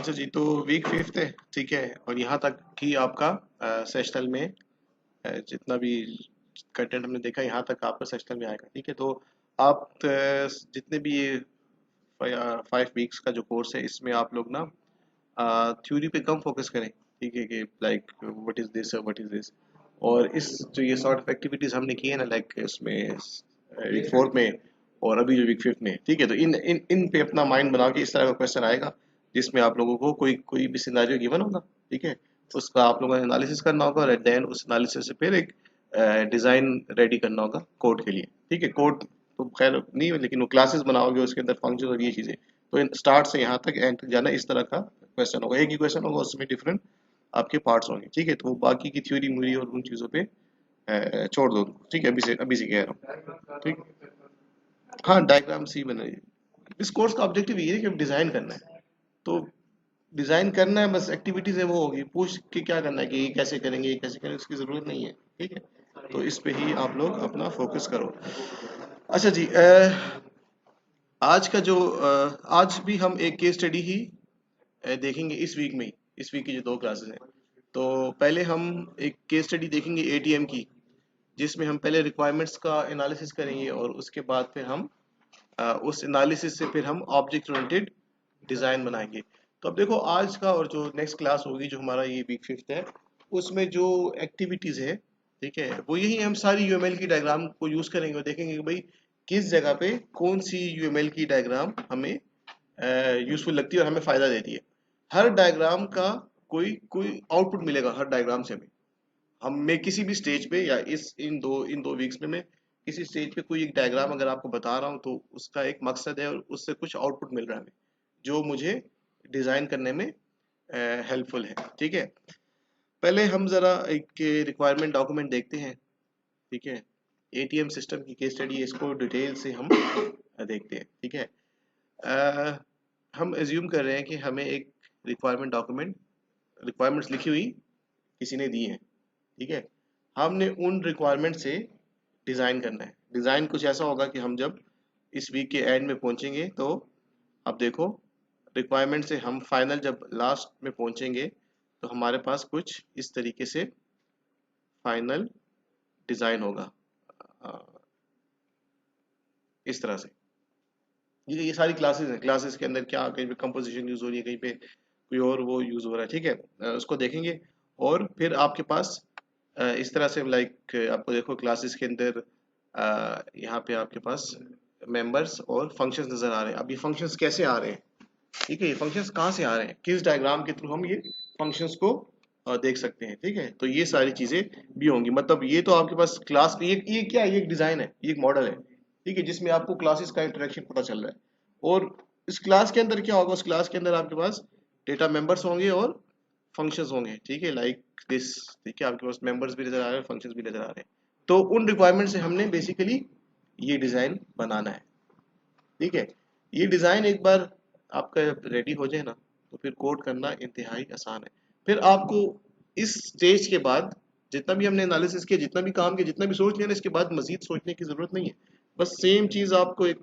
अच्छा जी, तो week fifth है, ठीक है। और यहाँ तक कि आपका सेशनल में जितना भी कंटेंट हमने देखा यहाँ तक आपका सेशनल में आएगा, ठीक है। तो आप जितने भी ये 5 वीक्स का जो कोर्स है इसमें आप लोग ना थ्योरी पे कम फोकस करें, ठीक है, कि like what is this, what is this. और इस जो ये सॉर्ट ऑफ एक्टिविटीज हमने की है ना, लाइक इसमें वीक फोर्थ में और अभी जो वीक फिफ्थ में, ठीक है, तो इन इन इन पे अपना माइंड बना के इस तरह का क्वेश्चन आएगा जिसमें आप लोगों को कोई कोई भी सिनेरियो गिवन होगा, ठीक है, उसका आप लोगों ने एनालिसिस करना होगा और एट द एंड उस एनालिसिस से फिर एक डिजाइन रेडी करना होगा कोड के लिए, ठीक है। कोड तो खैर नहीं, लेकिन वो क्लासेस बनाओगे उसके अंदर फंक्शन और ये चीजें, तो स्टार्ट से यहाँ तक एंड तक जाना, इस तरह का क्वेश्चन होगा। एक ही क्वेश्चन होगा, उसमें डिफरेंट आपके पार्ट्स होंगे, ठीक है। तो वो बाकी की थ्योरी म्यूरी और उन चीज़ों पे छोड़ दो, ठीक है, अभी से कह रहा हूँ, ठीक। हाँ, डायग्राम सी बनाइए। इस कोर्स का ऑब्जेक्टिव ये है कि डिज़ाइन करना है, तो डिज़ाइन करना है, बस एक्टिविटीज़ है वो होगी, पूछ के क्या करना है कि ये कैसे करेंगे, ये कैसे करेंगे, उसकी ज़रूरत नहीं है, ठीक है। तो इस पे ही आप लोग अपना फोकस करो। अच्छा जी, आज का जो आज भी हम एक केस स्टडी ही देखेंगे इस वीक में ही, इस वीक की जो 2 क्लासेस हैं। तो पहले हम एक केस स्टडी देखेंगे एटीएम की, जिसमें हम पहले रिक्वायरमेंट्स का एनालिसिस करेंगे और उसके बाद फिर हम उस एनालिसिस से फिर हम ऑब्जेक्ट ओरिएंटेड डिजाइन बनाएंगे। तो अब देखो आज का और जो नेक्स्ट क्लास होगी जो हमारा ये वीक फिफ्थ है, उसमें जो एक्टिविटीज है, ठीक है, वो यही हम सारी यूएमएल की डायग्राम को यूज करेंगे और देखेंगे कि भाई किस जगह पे कौन सी यूएमएल की डायग्राम हमें यूजफुल लगती है और हमें फायदा देती है। हर डायग्राम का कोई कोई आउटपुट मिलेगा हर डायग्राम से हमें। हम मैं किसी भी स्टेज पे या इस इन दो वीक्स में मैं किसी स्टेज पे कोई एक डायग्राम अगर आपको बता रहा हूँ तो उसका एक मकसद है और उससे कुछ आउटपुट मिल रहा है हमें, जो मुझे डिजाइन करने में हेल्पफुल है, ठीक है। पहले हम जरा एक रिक्वायरमेंट डॉक्यूमेंट देखते हैं, ठीक है। एटीएम सिस्टम की केस स्टडी है, इसको डिटेल से हम देखते हैं, ठीक है। अ, हम एज्यूम कर रहे हैं कि हमें एक रिक्वायरमेंट्स लिखी हुई किसी ने दी है, ठीक है। हमने उन रिक्वायरमेंट से डिज़ाइन करना है। डिज़ाइन कुछ ऐसा होगा कि हम जब इस वीक के एंड में पहुंचेंगे तो अब देखो रिक्वायरमेंट से हम फाइनल जब लास्ट में पहुंचेंगे तो हमारे पास कुछ इस तरीके से फाइनल डिज़ाइन होगा, अ, इस तरह से। ये सारी क्लासेस हैं, क्लासेस के अंदर क्या कहीं पे कंपोजिशन यूज हो रही है, कहीं पे कोई और वो यूज हो रहा है, ठीक है। उसको देखेंगे और फिर आपके पास इस तरह से लाइक आपको देखो क्लासेस के अंदर यहाँ पे आपके पास मेंबर्स और फंक्शंस नजर आ रहे हैं। अब ये फंक्शंस कैसे आ रहे हैं, ठीक है, ये फंक्शंस कहाँ से आ रहे हैं, किस डायग्राम के थ्रू हम ये फंक्शंस को देख सकते हैं, ठीक है। तो ये सारी चीजें भी होंगी, मतलब ये तो आपके पास क्लास ये क्या है, ये एक डिजाइन है, ये एक मॉडल है, ठीक है, जिसमें आपको क्लासेस का इंटरेक्शन पता चल रहा है। और इस क्लास के अंदर क्या होगा, उस क्लास के अंदर आपके पास डेटा मेंबर्स होंगे और फंक्शंस होंगे, ठीक है, लाइक दिस, ठीक है। आपके पास मेंबर्स भी नजर आ रहे हैं, फंक्शंस भी नजर आ रहे हैं। तो उन रिक्वायरमेंट से हमने बेसिकली ये डिजाइन बनाना है, ठीक है। ये डिजाइन एक बार आपका रेडी हो जाए ना तो फिर कोड करना इंतहाई आसान है। फिर आपको इस स्टेज के बाद जितना भी हमने एनालिसिस किया, जितना भी काम किया, जितना भी सोच लिया ना, इसके बाद मजीद सोचने की जरूरत नहीं है। बस सेम चीज आपको एक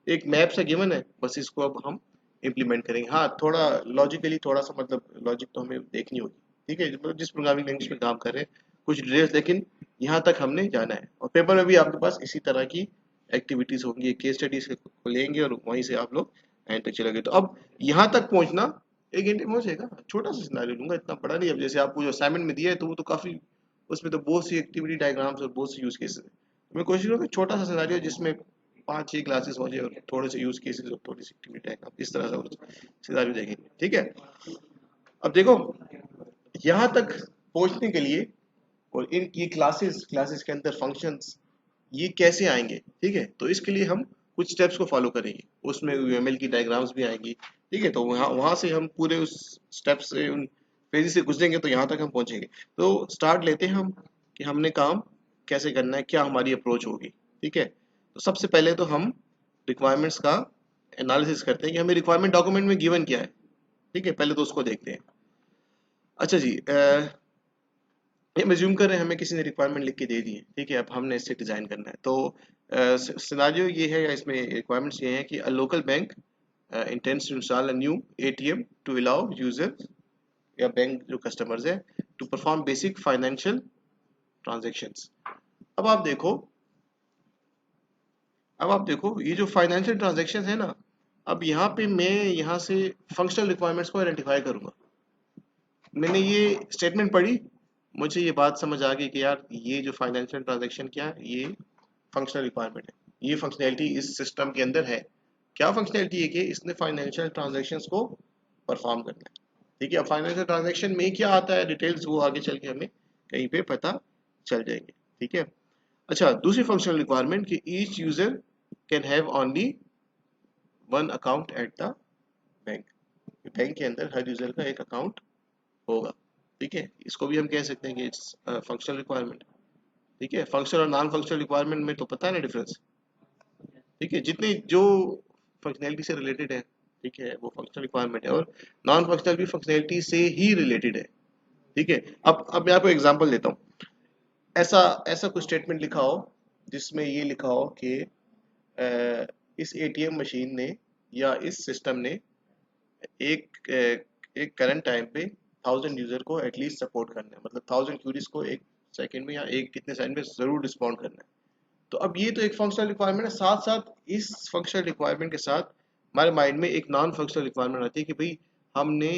एक मैप से गिवन है, बस इसको अब हम इम्प्लीमेंट करेंगे। हाँ, थोड़ा लॉजिकली थोड़ा सा मतलब लॉजिक तो हमें देखनी होगी, ठीक है, मतलब जिस प्रोग्रामिंग लैंग्वेज में काम कर रहे हैं कुछ डिटेल्स, लेकिन यहाँ तक हमने जाना है। और पेपर में भी आपके पास इसी तरह की एक्टिविटीज होंगी, केस स्टडीज लेंगे और वहीं से आप लोग एंड तक चलेंगे। तो अब यहाँ तक पहुंचना 1 घंटे में हो जाएगा। छोटा सा सिनारियो लूंगा, इतना बड़ा नहीं। अब जैसे आपको जो असाइनमेंट में दिया है तो वो तो काफी, उसमें तो बहुत सी एक्टिविटी डायग्राम्स और बहुत सी यूज केसेस है। तो मैं कोशिश करूँगा छोटा सा सिनारियो जिसमें 5-6 क्लासेस हो जाए और थोड़े से यूज केसेस और थोड़ी सी एक्टिविटी डायग्राम, इस तरह का सिनारियो देखेंगे, ठीक है। अब देखो यहाँ तक पहुंचने के लिए और इन ये क्लासेस क्लासेस के अंदर फंक्शंस ये कैसे आएंगे, ठीक है, तो इसके लिए हम कुछ स्टेप्स को फॉलो करेंगे। उसमें यूएमएल की डायग्राम्स भी आएंगी, ठीक है। तो वहाँ वहाँ से हम पूरे उस स्टेप्स से उन पेज से गुजरेंगे तो यहाँ तक हम पहुंचेंगे। तो स्टार्ट लेते हैं हम कि हमने काम कैसे करना है, क्या हमारी अप्रोच होगी, ठीक है। तो सबसे पहले तो हम रिक्वायरमेंट्स का एनालिसिस करते हैं कि हमें रिक्वायरमेंट डॉक्यूमेंट में गिवन क्या है, ठीक है, पहले तो उसको देखते हैं। अच्छा जी, हम एज्यूम कर रहे हैं हमें किसी ने रिक्वायरमेंट लिख के दे दी है, ठीक है, अब हमने इससे डिजाइन करना है। तो सिनारियो ये है या इसमें रिक्वायरमेंट्स ये हैं कि a local bank intends to install a new ATM to allow users या बैंक जो कस्टमर्स है to perform basic financial transactions। अब आप देखो ये जो फाइनेंशियल ट्रांजेक्शन है ना, अब यहाँ पे मैं यहाँ से फंक्शनल रिक्वायरमेंट्स को आइडेंटिफाई करूंगा। मैंने ये स्टेटमेंट पढ़ी, मुझे ये बात समझ आ गई कि यार ये जो फाइनेंशियल ट्रांजैक्शन क्या है, ये फंक्शनल रिक्वायरमेंट है, ये फंक्शनैलिटी इस सिस्टम के अंदर है। क्या फंक्शनैलिटी है कि इसने फाइनेंशियल ट्रांजैक्शंस को परफॉर्म करना है। ठीक है, अब फाइनेंशियल ट्रांजैक्शन में क्या आता है डिटेल्स वो आगे चल के हमें कहीं पे पता चल जाएंगे। ठीक है, अच्छा दूसरी फंक्शनल रिक्वायरमेंट कि each user can have only one account at the bank. Bank के अंदर हर यूजर का एक अकाउंट होगा। ठीक है, इसको भी हम कह सकते हैं कि इट्स फंक्शनल रिक्वायरमेंट। ठीक है, फंक्शनल और नॉन फंक्शनल रिक्वायरमेंट में तो पता है ना डिफरेंस। ठीक है, जितनी जो फंक्शनैलिटी से रिलेटेड है, ठीक है, वो फंक्शनल रिक्वायरमेंट है, और नॉन फंक्शनल भी फंक्शनैलिटी से ही रिलेटेड है। ठीक है, अब मैं आपको एग्जांपल देता हूँ। ऐसा ऐसा कुछ स्टेटमेंट लिखा हो जिसमें ये लिखा हो कि इस एटीएम मशीन ने या इस सिस्टम ने एक करंट टाइम पे 1000 यूजर को एटलीस्ट सपोर्ट करना है, मतलब 1000 क्यूरीज को एक सेकंड में या एक कितने सेकंड में जरूर रिस्पॉन्ड करना है। तो अब ये तो एक फंक्शनल रिक्वायरमेंट है, साथ साथ इस फंक्शनल रिक्वायरमेंट के साथ हमारे माइंड में एक नॉन फंक्शनल रिक्वायरमेंट आती है कि भाई हमने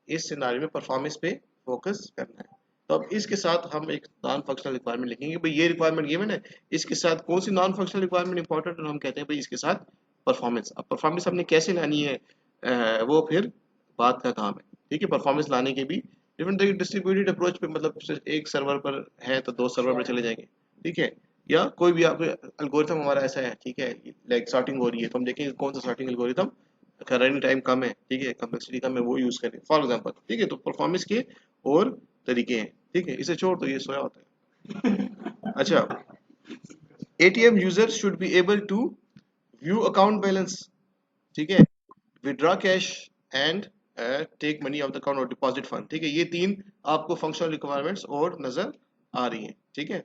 इस सिनारियो में परफॉर्मेंस पे फोकस करना है। तो अब इसके साथ हम एक नॉन फंक्शनल रिक्वायरमेंट लिखेंगे, भाई ये रिक्वायरमेंट गिवन है, इसके साथ कौन सी नॉन फंक्शनल रिक्वायरमेंट इंपॉर्टेंट है, हम कहते हैं भाई इसके साथ परफॉर्मेंस। अब परफॉर्मेंस हमने कैसे लानी है वो फिर बात का काम है। ठीक है, परफॉर्मेंस लाने के भी डिफरेंट डिस्ट्रीब्यूटेड अप्रोच पे, मतलब एक सर्वर पर है तो 2 सर्वर पर चले जाएंगे। ठीक है, या कोई भी आप एल्गोरिथम हमारा ऐसा है, ठीक है, लाइक सॉर्टिंग हो रही है तो हम देखेंगे कौन सा सॉर्टिंग एल्गोरिथम रनिंग टाइम कम है, ठीक है, कम्प्लेक्सिटी कम है, वो यूज करें फॉर एग्जांपल। ठीक है, तो परफॉर्मेंस के और तरीके हैं। ठीक है, इसे छोड़ तो ये सोया होता है। अच्छा, ATM user should be able to view account balance, ठीक है, withdraw cash and take money off the account और डिपॉजिट फंड। ठीक है, ये 3 आपको फंक्शनल रिक्वायरमेंट्स और नजर आ रही हैं। ठीक है,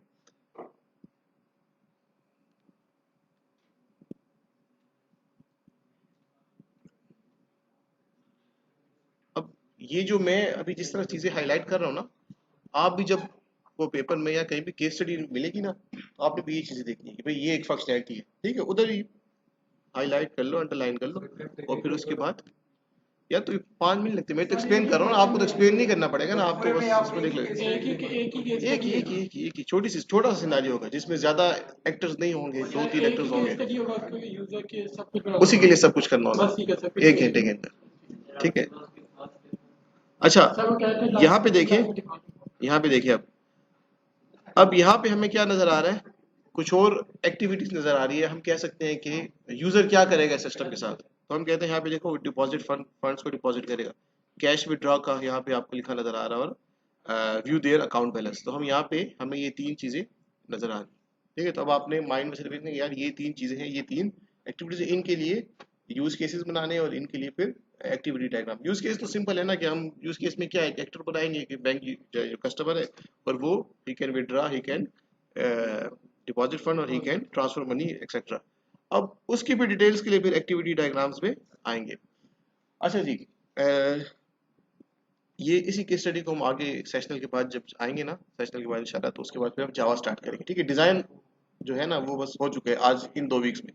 अब ये जो मैं अभी जिस तरह चीजें हाईलाइट कर रहा हूँ ना, आप भी जब वो पेपर में या कहीं भी केस स्टडी मिलेगी ना, तो आपने भी ये चीजें देखनी है कि भाई ये एक फंक्शनैलिटी है। ठीक है, उधर ही हाईलाइट कर लो, अंडरलाइन कर लो, और फिर उसके बाद या तो 5 मिनट लगते हैं, मैं तो एक्सप्लेन कर रहा हूँ ना, आपको तो एक्सप्लेन नहीं करना पड़ेगा ना, आपको बस इसको देख लो। एक ही छोटा सा सिनारियो होगा जिसमें ज्यादा एक्टर्स नहीं होंगे, 2-3 एक्टर्स होंगे, उसी के लिए सब कुछ करना होगा 1 घंटे के अंदर। ठीक है, अच्छा यहाँ पे देखिए, अब यहाँ पे हमें क्या नजर आ रहा है, कुछ और एक्टिविटीज नजर आ रही है। हम कह सकते हैं कि यूजर क्या करेगा सिस्टम के साथ, तो हम कहते हैं यहाँ पे देखो डिपॉजिट फंड्स को डिपॉजिट करेगा, कैश विड्रॉ का यहाँ पे आपको लिखा नजर आ रहा है, और व्यू देयर अकाउंट बैलेंस। तो हम यहाँ पे हमें ये 3 चीजें नजर आ रही। ठीक है, तो अब आपने माइंड में सिर्फ इतने यार ये 3 चीजें हैं, ये 3 एक्टिविटीज, इनके लिए यूज केसेस बनाने और इनके लिए फिर एक्टिविटी डायग्राम। यूज केस तो सिंपल है ना, कि हम यूज केस में क्या है, एक्टर बनाएंगे कि बैंक जो कस्टमर है और वो he can withdraw, he can deposit fund, और he can transfer money etcetera. अब उसकी भी डिटेल्स के लिए फिर एक्टिविटी डायग्राम्स में आएंगे। अच्छा जी, ये इसी केस स्टडी को हम आगे सेशनल के बाद जब आएंगे ना, सेशनल के बाद इंशाल्लाह, तो उसके बाद फिर हम जावा स्टार्ट करेंगे। ठीक है, डिजाइन जो है ना वो बस हो चुके हैं आज इन 2 वीक्स में,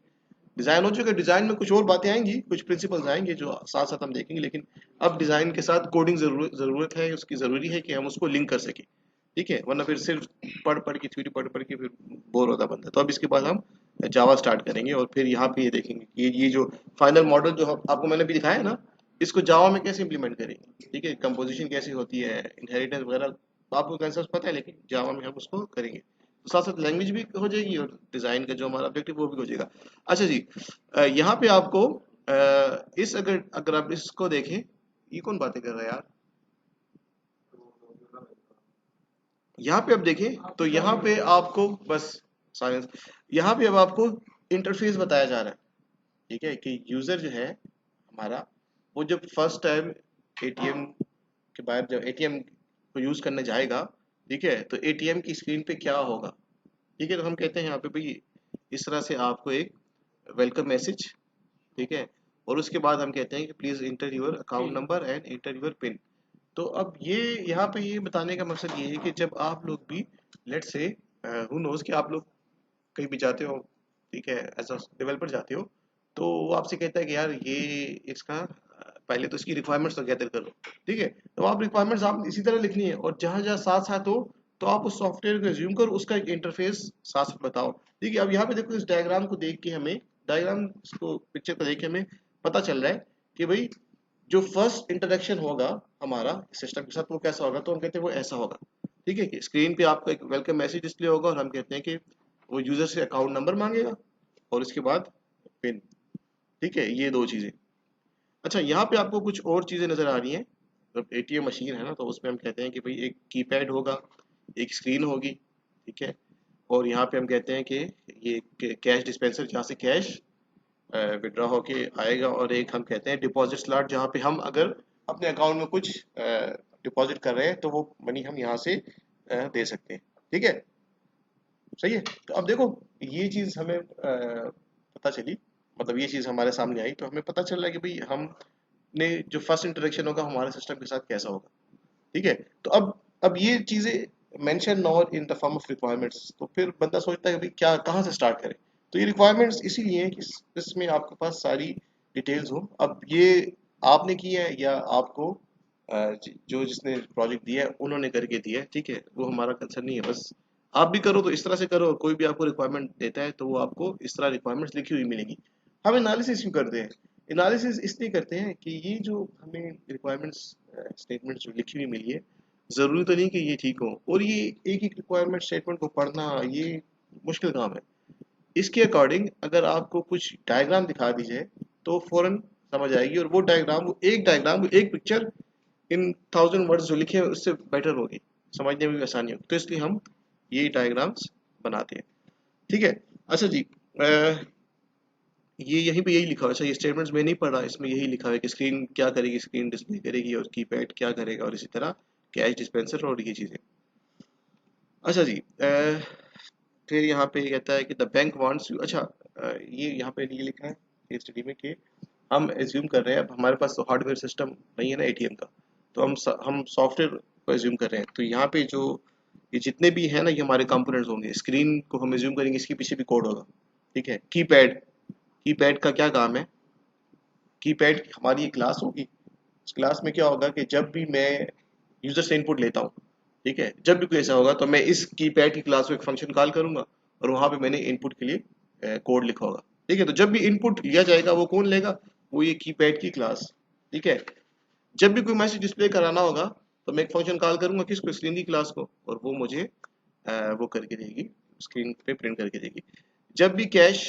डिजाइन हो चुका है। डिजाइन में कुछ और बातें आएंगी, कुछ प्रिंसिपल्स आएंगे जो साथ साथ हम देखेंगे, लेकिन अब डिजाइन के साथ कोडिंग जरूरत है, उसकी जरूरी है कि हम उसको लिंक कर सकें। ठीक है, वरना फिर सिर्फ पढ़ पढ़ के थ्योरी पढ़ पढ़ के फिर बोर होता बंदा। तो अब इसके बाद हम जावा स्टार्ट करेंगे, और फिर यहाँ पे ये देखेंगे कि ये जो फाइनल मॉडल जो आपको मैंने भी दिखाया है ना, इसको जावा में कैसे इंप्लीमेंट करेंगे। ठीक है, कंपोजिशन कैसे होती है, इनहेरिटेंस वगैरह तो आपको कंसेप्ट पता है, लेकिन जावा में हम उसको करेंगे। तो साथ साथ लैंग्वेज भी हो जाएगी और डिजाइन का जो हमारा ऑब्जेक्टिव वो भी हो जाएगा। अच्छा जी, यहाँ पे आपको इस अगर अगर आप इसको देखें, ये कौन बातें कर रहा है यार, यहाँ पे अब देखें तो यहाँ पे आपको बस साइलेंस, यहाँ पे अब आपको इंटरफेस बताया जा रहा है। ठीक है, कि यूजर जो है हमारा, वो जब फर्स्ट टाइम एटीएम के बाहर जब एटीएम को यूज करने जाएगा, ठीक है, तो एटीएम की स्क्रीन पे क्या होगा। ठीक है, तो हम कहते हैं यहाँ पे भाई इस तरह से आपको एक वेलकम मैसेज, ठीक है, और उसके बाद हम कहते हैं कि please inter your account number and inter your pin. तो अब ये यहाँ पे ये बताने का मकसद ये है कि जब आप लोग भी लेट्स से हु नोज कि आप लोग कहीं भी जाते हो, ठीक है, एज अ डेवलपर जाते हो, तो वो आपसे कहता है कि यार ये इसका पहले तो इसकी रिक्वायरमेंट्स तो गैदर करो, ठीक है। तो आप रिक्वायरमेंट्स आप इसी तरह लिखनी है और जहाँ जहाँ साथ साथ हो तो आप उस सॉफ्टवेयर को एज्यूम करो, उसका एक इंटरफेस साथ साथ बताओ, ठीक है। अब यहाँ पे देखो इस डायग्राम को देख के हमें, डायग्राम को पिक्चर को देख के हमें पता चल रहा है कि भाई जो फर्स्ट इंटरेक्शन होगा हमारा सिस्टम के साथ वो कैसा होगा, तो हम कहते हैं वो ऐसा होगा, ठीक है। कि स्क्रीन पे आपका एक वेलकम मैसेज डिस्प्ले होगा और हम कहते हैं कि वो यूजर से अकाउंट नंबर मांगेगा और उसके बाद पिन, ठीक है, ये दो चीजें। अच्छा, यहाँ पे आपको कुछ और चीजें नजर आ रही हैं। जब एटीएम मशीन है ना, तो उसमें हम कहते हैं कि भाई एक कीपैड होगा, एक स्क्रीन होगी, ठीक है। और यहाँ पे हम कहते हैं कि ये कैश डिस्पेंसर जहाँ से कैश विड्रॉ होके आएगा, और एक हम कहते हैं डिपॉजिट स्लॉट जहाँ पे हम अगर अपने अकाउंट में कुछ डिपॉजिट कर रहे हैं तो वो मनी हम यहाँ से दे सकते हैं, ठीक है। सही है। तो अब देखो ये चीज हमें पता चली, मतलब ये चीज हमारे सामने आई तो हमें पता चल रहा है कि भाई हमने जो फर्स्ट इंटरेक्शन होगा हमारे सिस्टम के साथ कैसा होगा, ठीक है। तो अब ये चीजें mention not in the form of requirements, तो फिर बंदा सोचता है कि भाई क्या कहाँ से स्टार्ट करें। तो ये रिक्वायरमेंट्स इसीलिए है कि इसमें आपके पास सारी डिटेल्स हो। अब ये आपने की है या आपको जो जिसने प्रोजेक्ट दिया है उन्होंने करके दिया है, ठीक है, वो हमारा कंसर्न नहीं है। बस आप भी करो तो इस तरह से करो, कोई भी आपको रिक्वायरमेंट देता है तो वो आपको इस तरह रिक्वायरमेंट्स लिखी हुई मिलेगी। हम एनालिसिस क्यों करते हैं? एनालिसिस इसलिए करते हैं कि ये जो हमें रिक्वायरमेंट्स स्टेटमेंट्स जो लिखी हुई मिली है, ज़रूरी तो नहीं कि ये ठीक हो, और ये एक एक रिक्वायरमेंट स्टेटमेंट को पढ़ना ये मुश्किल काम है। इसके अकॉर्डिंग अगर आपको कुछ डायग्राम दिखा दी जाए तो फौरन समझ आएगी, और वो डायग्राम, वो एक पिक्चर इन 1000 वर्ड्स जो लिखे हैं उससे बेटर होगी, समझने में भी आसानी होगी, तो इसलिए हम ये डायग्राम्स बनाते हैं, ठीक है। अच्छा जी, ये यहीं पे यही लिखा हुआ है। अच्छा, ये स्टेटमेंट्स में नहीं पढ़ रहा, इसमें यही लिखा हुआ है कि स्क्रीन क्या करेगी, स्क्रीन डिस्प्ले करेगी, और कीपैड क्या करेगा, और इसी तरह कैश डिस्पेंसर और ये चीज़ें। अच्छा जी, फिर यहाँ पे कहता है कि द बैंक वांट्स यू। अच्छा, ये यहाँ पे ये लिखा है केस स्टडी में कि हम एज्यूम कर रहे हैं, अब हमारे पास तो हार्डवेयर सिस्टम नहीं है ना एटीएम का, तो हम सॉफ्टवेयर को एज्यूम कर रहे हैं। तो यहाँ पे जो ये जितने भी है ना ये हमारे कंपोनेंट्स होंगे। स्क्रीन को हम एज्यूम करेंगे इसके पीछे भी कोड होगा, ठीक है। कीपैड, कीपैड का क्या काम है? कीपैड हमारी एक क्लास होगी। उस क्लास में क्या होगा कि जब भी मैं यूजर से इनपुट लेता हूँ, ठीक है, जब भी कोई ऐसा होगा तो मैं इस कीपैड की क्लास में एक फंक्शन कॉल करूंगा और वहां पे मैंने इनपुट के लिए कोड लिखा होगा, ठीक है। तो जब भी इनपुट लिया जाएगा वो कौन लेगा? वो ये कीपैड की क्लास, ठीक है। जब भी कोई मैसेज डिस्प्ले कराना होगा तो मैं एक फंक्शन कॉल करूंगा किसको? स्क्रीन की क्लास को, और वो मुझे वो करके देगी, स्क्रीन पे प्रिंट करके देगी। जब भी कैश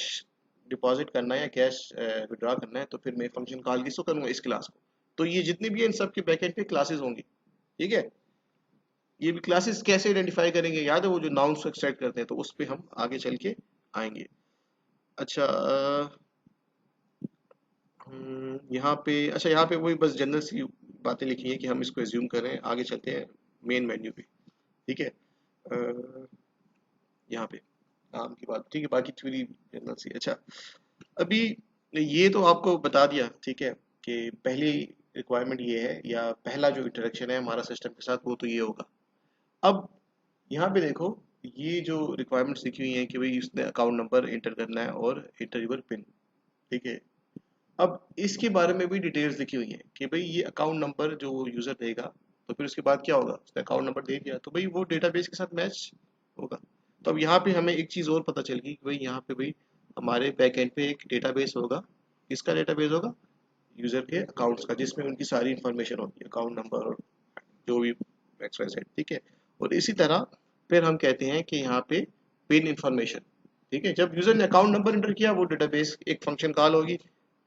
डिपॉजिट करना है या कैश विड्रॉ करना है तो फिर मैं फंक्शन कॉल किसको करूंगा? इस क्लास को। तो ये जितनी भी है इन सब के बैकएंड पे क्लासेस होंगी, ठीक है। ये भी क्लासेस कैसे आइडेंटिफाई करेंगे? याद है वो जो नाउन्स को एक्सट्रैक्ट करते हैं, तो उस पे हम आगे चल के आएंगे। अच्छा, यहाँ पे, अच्छा यहाँ पे वही बस जनरल सी बातें लिखी है कि हम इसको एज्यूम करें। आगे चलते हैं मेन मेन्यू पे, ठीक है। अ, यहाँ पे काम की बात, ठीक है, बाकी थोड़ी जनरल सी। अच्छा, अभी ये तो आपको बता दिया, ठीक है, कि पहली रिक्वायरमेंट ये है या पहला जो इंटरेक्शन है हमारा सिस्टम के साथ वो तो ये होगा। अब यहाँ पे देखो ये जो रिक्वायरमेंट्स लिखी हुई हैं कि भाई इसने अकाउंट नंबर इंटर करना है और इंटर यूर पिन, ठीक है। अब इसके बारे में भी डिटेल्स लिखी हुई हैं कि भाई ये अकाउंट नंबर जो यूजर देगा तो फिर उसके बाद क्या होगा? उसने अकाउंट नंबर दे दिया तो भाई वो डेटाबेस के साथ मैच होगा। तो अब यहाँ पे हमें एक चीज़ और पता चल गई कि भाई यहाँ पे भाई हमारे बैक एंड पे एक डेटाबेस होगा। किसका डेटाबेस होगा? यूजर के अकाउंट्स का, जिसमें उनकी सारी इंफॉर्मेशन होती है, अकाउंट नंबर और जो भी एक्स वाई जेड, ठीक है। और इसी तरह फिर हम कहते हैं कि यहाँ पे पिन इंफॉर्मेशन, ठीक है। जब यूजर ने अकाउंट नंबर एंटर किया वो डेटाबेस एक फंक्शन कॉल होगी,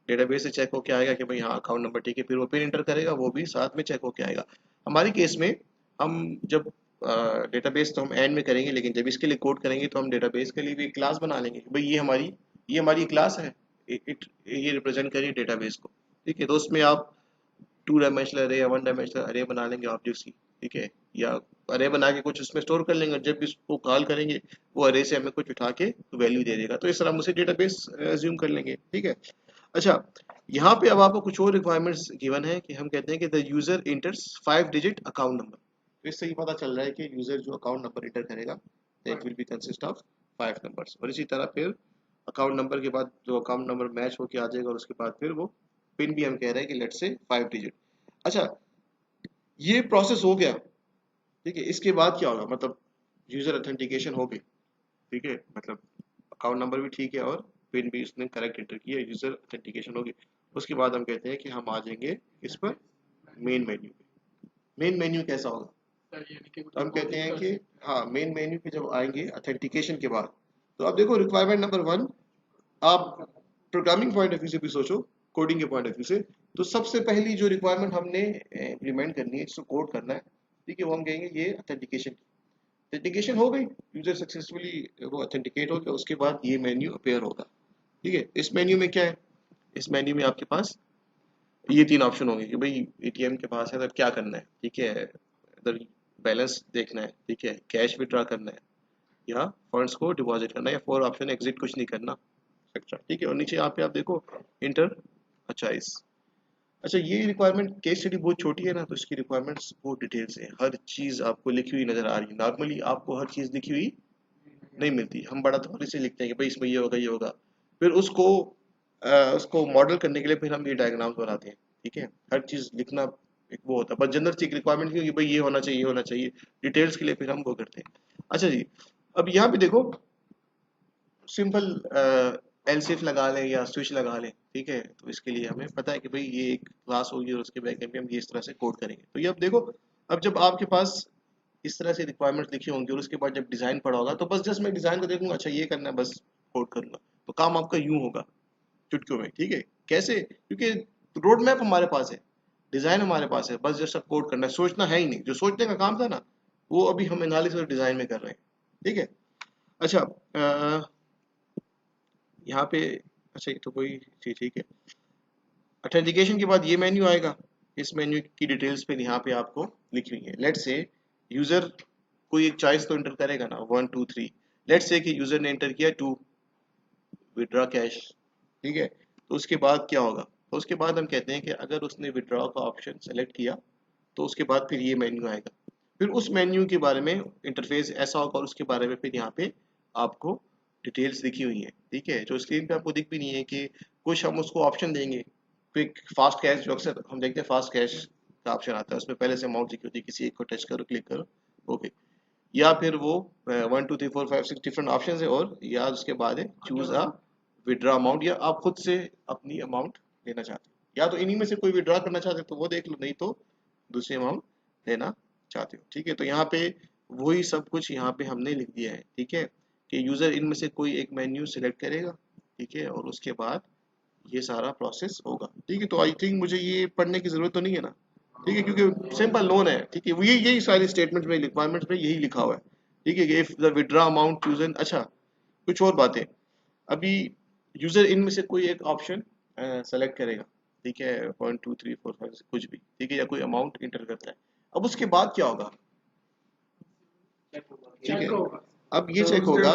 डेटाबेस से चेक होके आएगा कि भाई हाँ अकाउंट नंबर ठीक है, फिर वो पिन एंटर करेगा, वो भी साथ में चेक होके आएगा। हमारी केस में हम जब डेटाबेस तो हम एंड में करेंगे, लेकिन जब इसके लिए कोड करेंगे तो हम डेटाबेस के लिए भी एक क्लास बना लेंगे कि भाई ये हमारी क्लास है, ये रिप्रेजेंट करिए डेटाबेस को, ठीक है। तो उसमें आप 2 डायमेंशनल अरे या 1 डायमेंशनल अरे बना लेंगे ऑब्जेक्ट्स की, ठीक है, या अरे बना के कुछ उसमें स्टोर कर लेंगे, और जब भी उसको कॉल करेंगे वो अरे से हमें कुछ उठा के वैल्यू दे देगा। तो इस तरह हम उसे डेटाबेस एज्यूम कर लेंगे, ठीक है। अच्छा, यहाँ पे अब आपको कुछ और रिक्वायरमेंट्स गिवन है कि हम कहते हैं कि the user इंटर्स 5 digit account number. तो इससे ये पता चल रहा है कि यूजर जो अकाउंट नंबर इंटर करेगा that will be consist of 5 numbers. और इसी तरह फिर अकाउंट नंबर के बाद जो अकाउंट नंबर मैच होके आ जाएगा और उसके बाद फिर वो पिन भी हम कह रहे हैं कि लेट से 5 डिजिट। अच्छा, ये प्रोसेस हो गया, ठीक है। इसके बाद क्या होगा, मतलब यूजर ऑथेंटिकेशन हो गई, ठीक है, मतलब अकाउंट नंबर भी ठीक है और पिन भी उसने करेक्ट एंटर किया, यूजर ऑथेंटिकेशन होगी। उसके बाद हम कहते हैं कि हम आ जाएंगे इस पर मेन मेन्यू पे। मेन मेन्यू कैसा होगा, तो हम कहते हैं कि हाँ, मेन मेन्यू पे जब आएंगे ऑथेंटिकेशन के बाद, तो अब देखो रिक्वायरमेंट नंबर 1, आप प्रोग्रामिंग पॉइंट ऑफ व्यू से भी सोचो, कोडिंग के पॉइंट ऑफ व्यू से, तो सबसे पहली जो रिक्वायरमेंट हमने इम्प्लीमेंट करनी है, जिसको कोड करना है, ठीक है, वो हम कहेंगे ये ऑथेंटिकेशन। ऑथेंटिकेशन हो गई, यूजर सक्सेसफुली वो ऑथेंटिकेट हो गया, उसके बाद ये मेन्यू अपेयर होगा, ठीक है। इस मेन्यू में क्या है, इस मेन्यू में आपके पास ये 3 ऑप्शन होंगे कि भाई एटीएम के पास है तब क्या करना है, ठीक है, इधर बैलेंस देखना है, ठीक है, कैश विड्रॉ करना है या फंड्स को डिपॉजिट करना है, या 4 ऑप्शन एग्जिट कुछ नहीं करना, एक्सेट्रा, ठीक है। और नीचे यहाँ पे आप देखो इंटर अ चॉइस। अच्छा, ये रिक्वायरमेंट केस स्टडी बहुत छोटी है ना, तो इसकी रिक्वायरमेंट्स बहुत डिटेल्स है, हर चीज आपको लिखी हुई नजर आ रही है। नॉर्मली आपको हर चीज लिखी हुई नहीं मिलती, हम बड़ा थोड़ी से लिखते हैं कि भाई इसमें ये होगा ये होगा, फिर उसको मॉडल करने के लिए फिर हम ये डायग्राम्स बनाते हैं, ठीक है। हर चीज लिखना एक वो होता है, बस जनरल चीज रिक्वायरमेंट की भाई ये होना चाहिए ये होना चाहिए, डिटेल्स के लिए फिर हम वो करते हैं। अच्छा जी, अब यहाँ पे देखो सिंपल एलसीफ लगा लें या स्विच लगा लें, ठीक है, तो इसके लिए हमें पता है कि भाई ये एक क्लास होगी और उसके बैकएंड में हम ये इस तरह से कोड करेंगे। तो ये अब देखो, अब जब आपके पास इस तरह से रिक्वायरमेंट्स लिखी होंगी और उसके बाद जब डिजाइन पड़ा होगा, तो बस जस्ट मैं डिजाइन को देखूंगा, अच्छा ये करना है, बस कोड करूंगा, तो काम आपका यूं होगा चुटकियों में, ठीक है। कैसे, क्योंकि रोड मैप हमारे पास है, डिजाइन हमारे पास है, बस जस्ट अब कोड करना है, सोचना है ही नहीं। जो सोचने का काम था ना, वो अभी हम एनालिसिस और डिजाइन में कर रहे हैं, ठीक है। अच्छा, यहाँ पे, अच्छा ये तो कोई चीज, ठीक है। ऑथेंटिकेशन के बाद ये मेन्यू आएगा, इस मेन्यू की डिटेल्स पे यहाँ पे आपको लिखी हुई है। लेट्स से यूजर कोई एक चॉइस तो एंटर करेगा ना, 1 2 3। लेट्स से कि यूजर ने एंटर किया 2, विड्रॉ कैश, ठीक है। तो उसके बाद क्या होगा, तो उसके बाद हम कहते हैं कि अगर उसने विड्रॉ का ऑप्शन सेलेक्ट किया, तो उसके बाद फिर ये मेन्यू आएगा, फिर उस मेन्यू के बारे में इंटरफेस ऐसा होगा और उसके बारे में फिर यहाँ पे आपको डिटेल्स लिखी हुई है, ठीक है, जो स्क्रीन पे आपको दिख भी नहीं है कि कुछ हम उसको ऑप्शन देंगे। क्विक फास्ट कैश, जो अक्सर हम देखते हैं फास्ट कैश का ऑप्शन आता है, उसमें पहले से अमाउंट लिखी होती है, किसी एक को टच करो क्लिक करो ओके, या फिर वो 1 2 3 4 5 6 डिफरेंट ऑप्शन है, और या उसके बाद है चूज अ विड्रॉ अमाउंट, या आप खुद से अपनी अमाउंट लेना चाहते हो, या तो इन्हीं में से कोई विड्रॉ करना चाहते हो तो वो देख लो, नहीं तो दूसरी अमाउंट लेना चाहते हो, ठीक है। तो यहाँ पे वही सब कुछ यहाँ पे हमने लिख दिया है, ठीक है, कि यूजर इनमें से कोई एक मेन्यू सिलेक्ट करेगा, ठीक है, और उसके बाद ये सारा प्रोसेस होगा, ठीक है। तो आई थिंक मुझे ये पढ़ने की जरूरत तो नहीं है ना, ठीक है, क्योंकि सिंपल लोन है, ठीक है, वो यही सारी स्टेटमेंट में रिक्वायरमेंट में यही लिखा हुआ है, ठीक है, कि if the withdraw amount chosen. अच्छा, कुछ और बातें, अभी यूजर इनमें से कोई एक ऑप्शन सेलेक्ट करेगा, ठीक है, 1 2 3 4 5 कुछ भी, ठीक है, या कोई अमाउंट इंटर करता है, अब उसके बाद क्या होगा, ठीक है, अब ये चेक होगा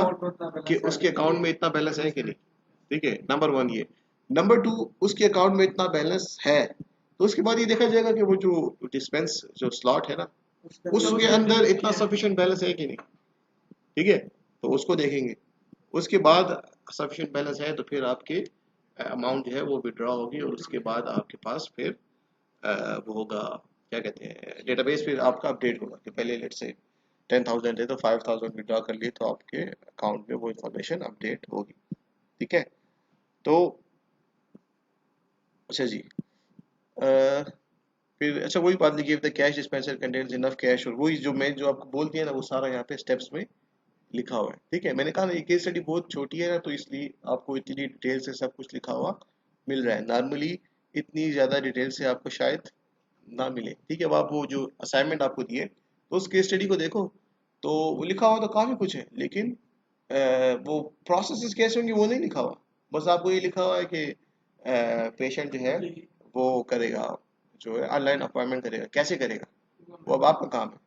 कि उसके अकाउंट में इतना बैलेंस है कि नहीं, ठीक है, नंबर 1 ये। नंबर 2, उसके अकाउंट में इतना बैलेंस है, तो उसके बाद ये देखा जाएगा कि वो जो डिस्पेंस जो स्लॉट है ना, उसके अंदर इतना सफिशिएंट बैलेंस है कि नहीं, ठीक है, तो उसको देखेंगे। उसके बाद सफिशिएंट बैलेंस है तो फिर आपके अमाउंट जो है वो विड्रॉ होगी, और उसके बाद आपके पास फिर वो होगा, क्या कहते हैं, डेटाबेस फिर आपका अपडेट होगा कि पहले लेट से 10,000 थे तो 5,000 विड्रॉ कर लिए, तो आपके अकाउंट में वो इन्फॉर्मेशन अपडेट होगी, ठीक है। तो अच्छा जी, अ, फिर अच्छा वही बात लिखी, the cash dispenser contains enough cash, और वही जो मैं जो आपको बोल दिया ना, वो सारा यहाँ पे स्टेप्स में लिखा हुआ है, ठीक है। मैंने कहा ना ये केस स्टडी बहुत छोटी है ना, तो इसलिए आपको इतनी डिटेल से सब कुछ लिखा हुआ मिल रहा है। नॉर्मली इतनी ज़्यादा डिटेल से आपको शायद ना मिले, ठीक है। अब आप वो जो असाइनमेंट आपको दिए, तो उस केस स्टडी को देखो, तो वो लिखा हुआ तो काफ़ी कुछ है, लेकिन वो प्रोसेस कैसे होंगे वो नहीं लिखा हुआ, बस आपको ये लिखा हुआ है कि पेशेंट जो है वो करेगा, जो है ऑनलाइन अपॉइंटमेंट करेगा, कैसे करेगा वो अब आपका काम है,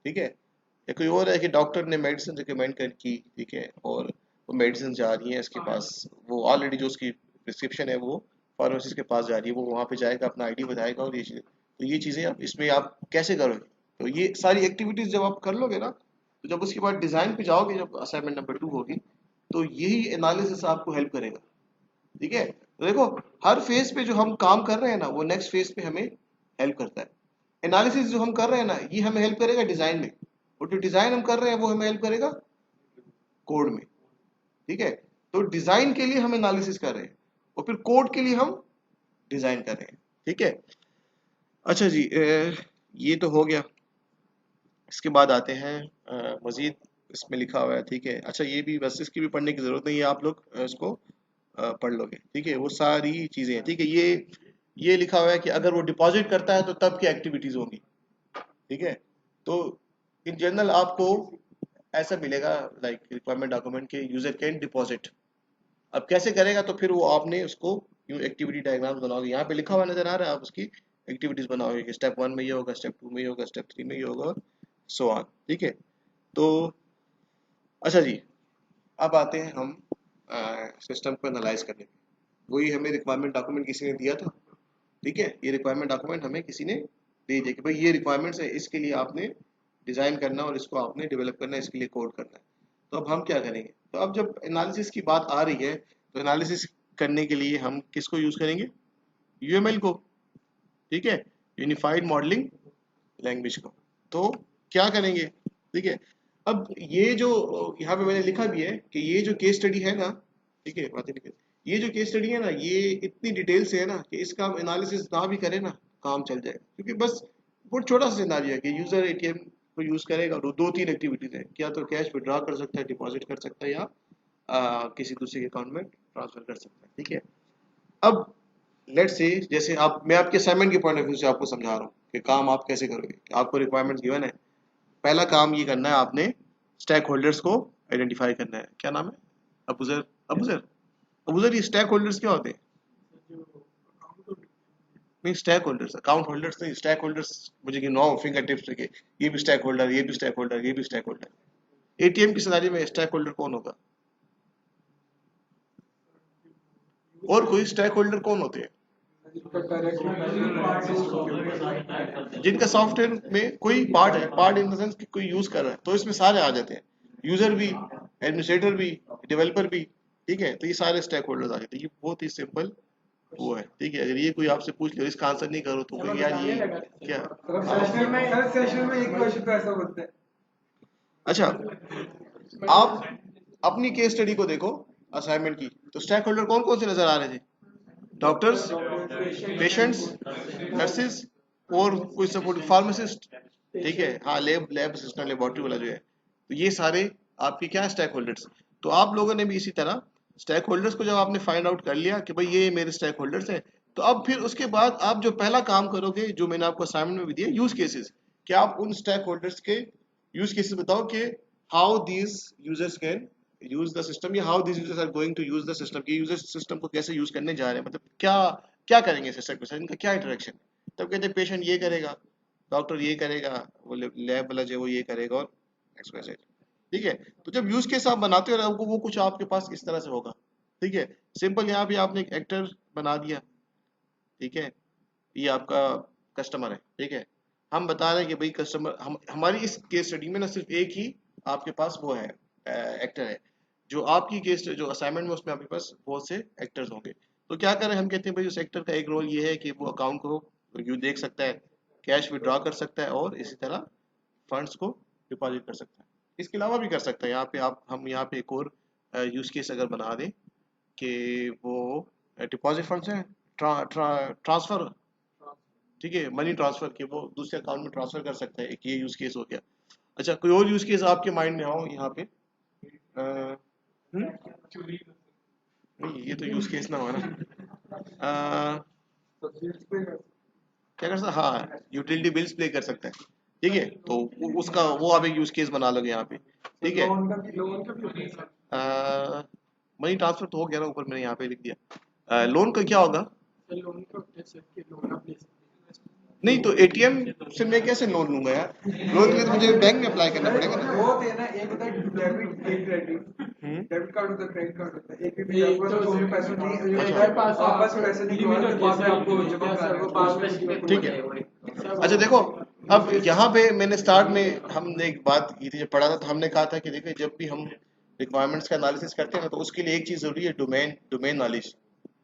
ठीक है। या कोई और है कि डॉक्टर ने मेडिसिन रिकमेंड कर की, ठीक है, और वो मेडिसिन जा रही है इसके पास, वो ऑलरेडी जो उसकी प्रिस्क्रिप्शन है वो फार्मेसिस्ट के पास जा रही है, वो वहाँ पे जाएगा, अपना आईडी बताएगा और ये चीज़ें, तो ये चीज़ें आप इसमें आप कैसे करोगे? तो ये सारी एक्टिविटीज़ जब आप कर लोगे ना, तो जब उसके बाद डिज़ाइन पे जाओगे, जब असाइनमेंट नंबर 2 होगी, तो यही एनालिसिस आपको हेल्प करेगा। ठीक है, तो देखो हर फेज पे जो हम काम कर रहे हैं ना, वो नेक्स्ट फेज पे हमें हेल्प करता है। एनालिसिस जो हम कर रहे हैं ना, ये हमें हेल्प करेगा डिजाइन में, और जो डिजाइन हम कर रहे हैं वो हमें हेल्प करेगा कोड में। ठीक है, तो डिजाइन के लिए हम एनालिसिस कर रहे हैं और फिर कोड के लिए हम डिजाइन कर रहे हैं। ठीक है, अच्छा जी, ये तो हो गया। इसके बाद आते हैं मजीद, इसमें लिखा हुआ है। ठीक है, अच्छा ये भी बस इसकी भी पढ़ने की जरूरत नहीं है, आप लोग इसको पढ़ लोगे। ठीक है, वो सारी चीजें हैं। ठीक है, ये लिखा हुआ है कि अगर वो डिपॉजिट करता है तो तब क्या एक्टिविटीज होंगी। ठीक है, तो इन जनरल आपको ऐसा मिलेगा, लाइक रिक्वायरमेंट डॉक्यूमेंट के यूजर कैन डिपॉजिट। अब कैसे करेगा, तो फिर वो आपने उसको एक्टिविटी डायग्राम बनाओगे, यहाँ पे लिखा हुआ नजर आ रहा है, आप उसकी एक्टिविटीज बनाओगे कि स्टेप 1 में ये होगा, स्टेप 2 में ये होगा, स्टेप 3 में ये होगा, सो ऑन। ठीक है, तो अच्छा जी, अब आते हैं हम सिस्टम को एनालाइज करने में। वही हमें रिक्वायरमेंट डॉक्यूमेंट किसी ने दिया था। ठीक है, ये रिक्वायरमेंट डॉक्यूमेंट हमें किसी ने दे दिया कि भाई ये रिक्वायरमेंट्स है, इसके लिए आपने डिजाइन करना और इसको आपने डेवलप करना है, इसके लिए कोड करना है। तो अब हम क्या करेंगे, तो अब जब एनालिसिस की बात आ रही है, तो एनालिसिस करने के लिए हम किसको यूज करेंगे, यूएमएल को। ठीक है, यूनिफाइड मॉडलिंग लैंग्वेज को। तो क्या करेंगे, ठीक है, अब ये जो यहाँ पे मैंने लिखा भी है कि ये जो केस स्टडी है ना, ठीक है, बातें लिखे, ये जो केस स्टडी है ना, ये इतनी डिटेल से है ना कि इसका हम एनालिसिस ना भी करें ना, काम चल जाएगा, क्योंकि बस बहुत छोटा सा सिनेरियो है कि यूजर एटीएम को यूज करेगा और दो तीन एक्टिविटीज है, क्या तो कैश विड्रॉ कर सकता है, डिपॉजिट कर सकता है, या किसी दूसरे के अकाउंट में ट्रांसफर कर सकता है। ठीक है, अब लेट्स से जैसे आप, मैं आपके असाइनमेंट के पॉइंट ऑफ व्यू से आपको समझा रहा हूँ कि काम आप कैसे करोगे। आपको रिक्वायरमेंट गिवन है, पहला काम ये करना है आपने, स्टेक होल्डर्स को आइडेंटिफाई करना है। क्या नाम है, अबूजर, अबूजर, अबूजर, ये स्टेक होल्डर्स क्या होते हैं? नहीं, स्टेक होल्डर्स, अकाउंट होल्डर्स नहीं, स्टेक होल्डर्स मुझे कि 9 फिंगर टिप्स रखे, ये भी स्टेक होल्डर, ये भी स्टेक होल्डर, ये भी स्टेक होल्डर। एटीएम की सिनेरियो में स्टेक होल्डर कौन होगा, और कोई स्टेक होल्डर कौन होते हैं? जिनका सॉफ्टवेयर में कोई पार्ट है, पार्ट इन द सेंस कि कोई यूज कर रहा है, तो इसमें सारे आ जाते हैं, यूजर भी, एडमिनिस्ट्रेटर भी, डेवलपर भी। ठीक है, तो ये सारे स्टेक होल्डर्स आ जाते हैं। ये बहुत ही सिंपल वो है। ठीक है, अगर ये कोई आपसे पूछ ले, इसका आंसर नहीं करो, तो कहेंगे यार ये क्या। सेशन में एक क्वेश्चन तो ऐसा होता है। अच्छा, आप अपनी केस स्टडी को देखो असाइनमेंट की, तो स्टेक होल्डर कौन कौन से नजर आ रहे थे? डॉक्टर्स, पेशेंट्स, नर्सेज, और कोई सपोर्ट फार्मासिस्ट। ठीक है, हाँ, लैब लैब असिस्टेंट, लेबोरेटरी वाला जो है, तो ये सारे आपके क्या स्टेक होल्डर्स। तो आप लोगों ने भी इसी तरह स्टेक होल्डर्स को जब आपने फाइंड आउट कर लिया कि भाई ये मेरे स्टेक होल्डर्स हैं, तो अब फिर उसके बाद आप जो पहला काम करोगे, जो मैंने आपको असाइनमेंट में भी दिया, यूज केसेस, कि आप उन स्टेक होल्डर्स के यूज केसेस बताओ कि how these users can use the system, या how these users are going to use the system, कि यूजर सिस्टम को कैसे यूज करने जा रहे हैं, मतलब क्या क्या करेंगे सिस्टम के साथ, इनका क्या इंटरेक्शन। तब कहते हैं पेशेंट ये करेगा, डॉक्टर ये करेगा, वो लैब वाला जो है वो ये करेगा, और XYZ। ठीक है, तो जब यूज केस आप बनाते हो वो कुछ आपके पास इस तरह से होगा। ठीक है, सिंपल, यहाँ पे आपने एक एक्टर बना दिया। ठीक है, ये आपका कस्टमर है। ठीक है, हम बता रहे हैं कि भाई कस्टमर, हमारी इस केस स्टडी में ना सिर्फ एक ही आपके पास वो है, एक्टर है। जो आपकी केस जो असाइनमेंट में, उसमें आपके पास बहुत से एक्टर्स होंगे। तो क्या करें, हम कहते हैं भाई उस एक्टर का एक रोल ये है कि वो अकाउंट को यू देख सकता है, कैश विड्रॉ कर सकता है, और इसी तरह फंड्स को डिपॉजिट कर सकता है। इसके अलावा भी कर सकता है। यहाँ पे आप, हम यहाँ पे एक और यूज केस अगर बना दें कि वो डिपॉजिट फंड्स हैं, ट्रांसफर, ठीक है, मनी ट्रांसफर के, वो दूसरे अकाउंट में ट्रांसफर कर सकता है, एक ये यूज केस हो गया। अच्छा, कोई और यूज केस आपके माइंड में हो यहाँ पे? नहीं, ये तो यूज केस ना हो ना। अ, क्या कर सकता, हाँ, यूटिलिटी बिल्स पे कर सकता है। ठीक है, तो उसका वो आप एक यूज केस बना लोगे यहाँ पे। ठीक है, मनी ट्रांसफर तो हो गया ना, ऊपर मैंने यहाँ पे लिख दिया। लोन का क्या होगा? नहीं, तो एटीएम से मैं कैसे लोन लूंगा यार? लोन के लिए तो मुझे बैंक में अप्लाई करना पड़ेगा ना। वो थे ना, एक होता है डेबिट, एक क्रेडिट। डेबिट कार्ड होता है, क्रेडिट कार्ड होता है, एक भी ये आपको तो तो उसमें पैसे नहीं, अच्छा। हमारे पास वापस पैसे नहीं लिमिट कमाते, होती है वहाँ पे सर, आपको जमा सर वो कराना है। पास ठीक है। अच्छा देखो, अब यहाँ पे मैंने स्टार्ट में हमने एक बात की थी, जब पढ़ा था तो हमने कहा था कि देखिए जब भी हम रिक्वायरमेंट्स का एनालिसिस करते हैं ना, तो उसके लिए एक चीज जरूरी है, डोमेन डोमेन नॉलेज।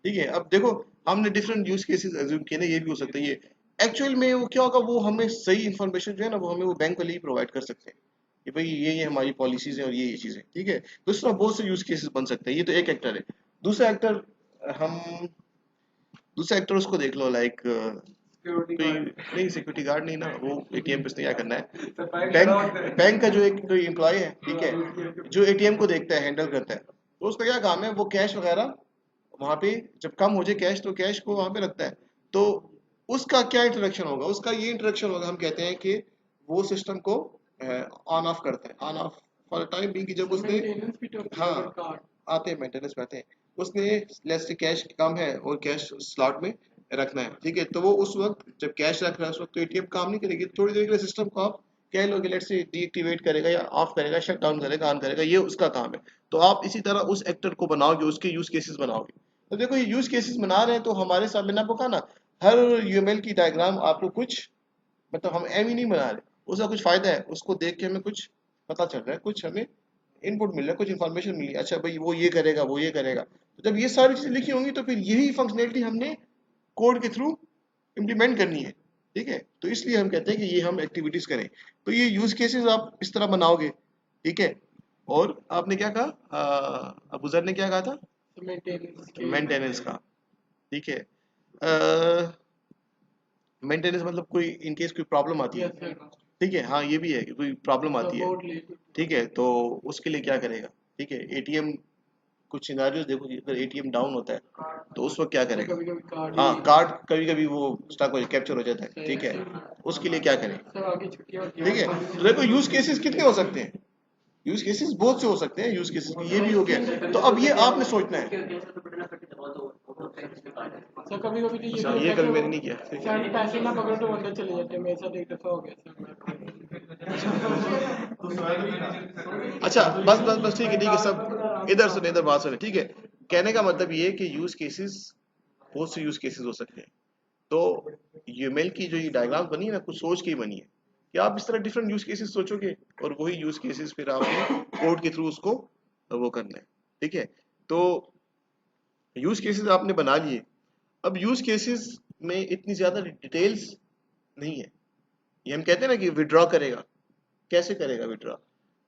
ठीक है, अब देखो हमने डिफरेंट यूज केसेस एज्यूम किए ना, ये भी हो सकता है, ये एक्चुअल में वो क्या होगा, वो हमें सही इन्फॉर्मेशन जो है ना, वो हमें वो बैंक वाले ही प्रोवाइड कर सकते हैं कि भाई ये हमारी पॉलिसीज हैं और ये चीजें, ठीक है। तो इस तरह बहुत से यूज केसेस बन सकते हैं। ये तो एक एक्टर है। दूसरा एक्टर, हम दूसरा एक्टर उसको देख लो, लाइक सिक्योरिटी कोई गार्ड, नहीं, सिक्योरिटी गार्ड नहीं ना, वो एटीएम पे उसने क्या करना है, तो बैंक खड़ा होता बैंक है। बैंक का जो एक कोई एम्प्लॉय है, ठीक है, जो एटीएम को देखता है, हैंडल करता है, तो उसका क्या काम है, वो कैश वगैरह वहां पे जब कम हो जाए कैश, तो कैश को वहां पे रखता है। तो उसका क्या इंटरेक्शन होगा, उसका ये इंटरेक्शन होगा, हम कहते हैं कि वो सिस्टम को ऑन ऑफ करता है, on off for time being, जब उसने, मेंटेनेंस भी तो होती है हाँ, अगर कार्ड आते हैं मेंटेनेंस में आते हैं, उसने लेट्स से कैश कम है और कैश स्लॉट में रखना है, ठीक है, तो वो उस वक्त जब कैश रख रहा है उस वक्त तो एटीएम काम नहीं करेगी, थोड़ी देर के लिए सिस्टम को आप कह लो कि लेट्स से डीएक्टिवेट करेगा या ऑफ करेगा, शट डाउन करेगा, ऑन करेगा, ये उसका काम है। तो आप इसी तरह उस एक्टर को बनाओगे, उसके यूज केसेस बनाओगे। तो देखो ये यूज केसेस बना रहे हैं, तो हमारे सामने ना आपको कहा ना, हर यूएमएल की डायग्राम आपको कुछ, मतलब हम एम ही नहीं बना रहे, उसका कुछ फायदा है, उसको देख के हमें कुछ पता चल रहा है, कुछ हमें इनपुट मिल रहा है, कुछ इन्फॉर्मेशन मिली है, अच्छा भाई वो ये करेगा, वो ये करेगा। तो जब ये सारी चीजें लिखी होंगी, तो फिर यही फंक्शनैलिटी हमने कोड के थ्रू इम्प्लीमेंट करनी है, ठीक है। तो इसलिए हम कहते हैं कि ये हम एक्टिविटीज करें। तो ये यूज केसेस आप इस तरह बनाओगे, ठीक है। और आपने क्या कहा, अबू जर ने क्या कहा था, मेंटेनेंस के मेंटेनेंस का, ठीक है। मेंटेनेंस मतलब कोई इन केस कोई प्रॉब्लम आती है, यस सर ठीक है, हाँ ये भी है कि कोई प्रॉब्लम आती है, सपोर्ट लेके ठीक है, तो उसके लिए क्या करेगा, ठीक है। एटीएम, कुछ सिनारियोज देखो कि अगर एटीएम डाउन होता है तो उस वक्त क्या करेगा, कभी कभी कार्ड हाँ ही कार्ड कभी कभी वो स्टक हो कैप्चर हो जाता है, ठीक है, सर उसके लिए क्या करें, सर आगे छुट्टियां होती ठीक है। तो देखो यूज केसेस कितने हो सकते हैं, यूज केसेस बहुत से हो सकते हैं, यूज केसेस ये भी हो गया, तो अब ये आपने सोचना है। सर कभी कभी तो ये अच्छा, भी होता ये है कभी कि मैंने वो नहीं किया, ठीक है। सर पैसे ना पकड़ो तो अंदर चले जाते हैं, मेरे साथ एक दफा हो गया सर अच्छा, बस बस बस, ठीक है सब इधर सुने, इधर बात सुने, ठीक है। कहने का मतलब ये है कि यूज केसेस, बहुत से यूज केसेस हो सकते हैं। तो यूएमएल की जो ये डायग्राम बनी है ना, कुछ सोच के ही बनी है कि आप इस तरह डिफरेंट यूज केसेस सोचोगे, और वही यूज केसेस फिर आपने कोड के थ्रू उसको वो करना है, ठीक है। तो यूज केसेस आपने बना लिए। अब यूज केसेस में इतनी ज्यादा डिटेल्स नहीं है। ये हम कहते हैं ना कि विड्रॉ करेगा, कैसे करेगा विड्रॉ,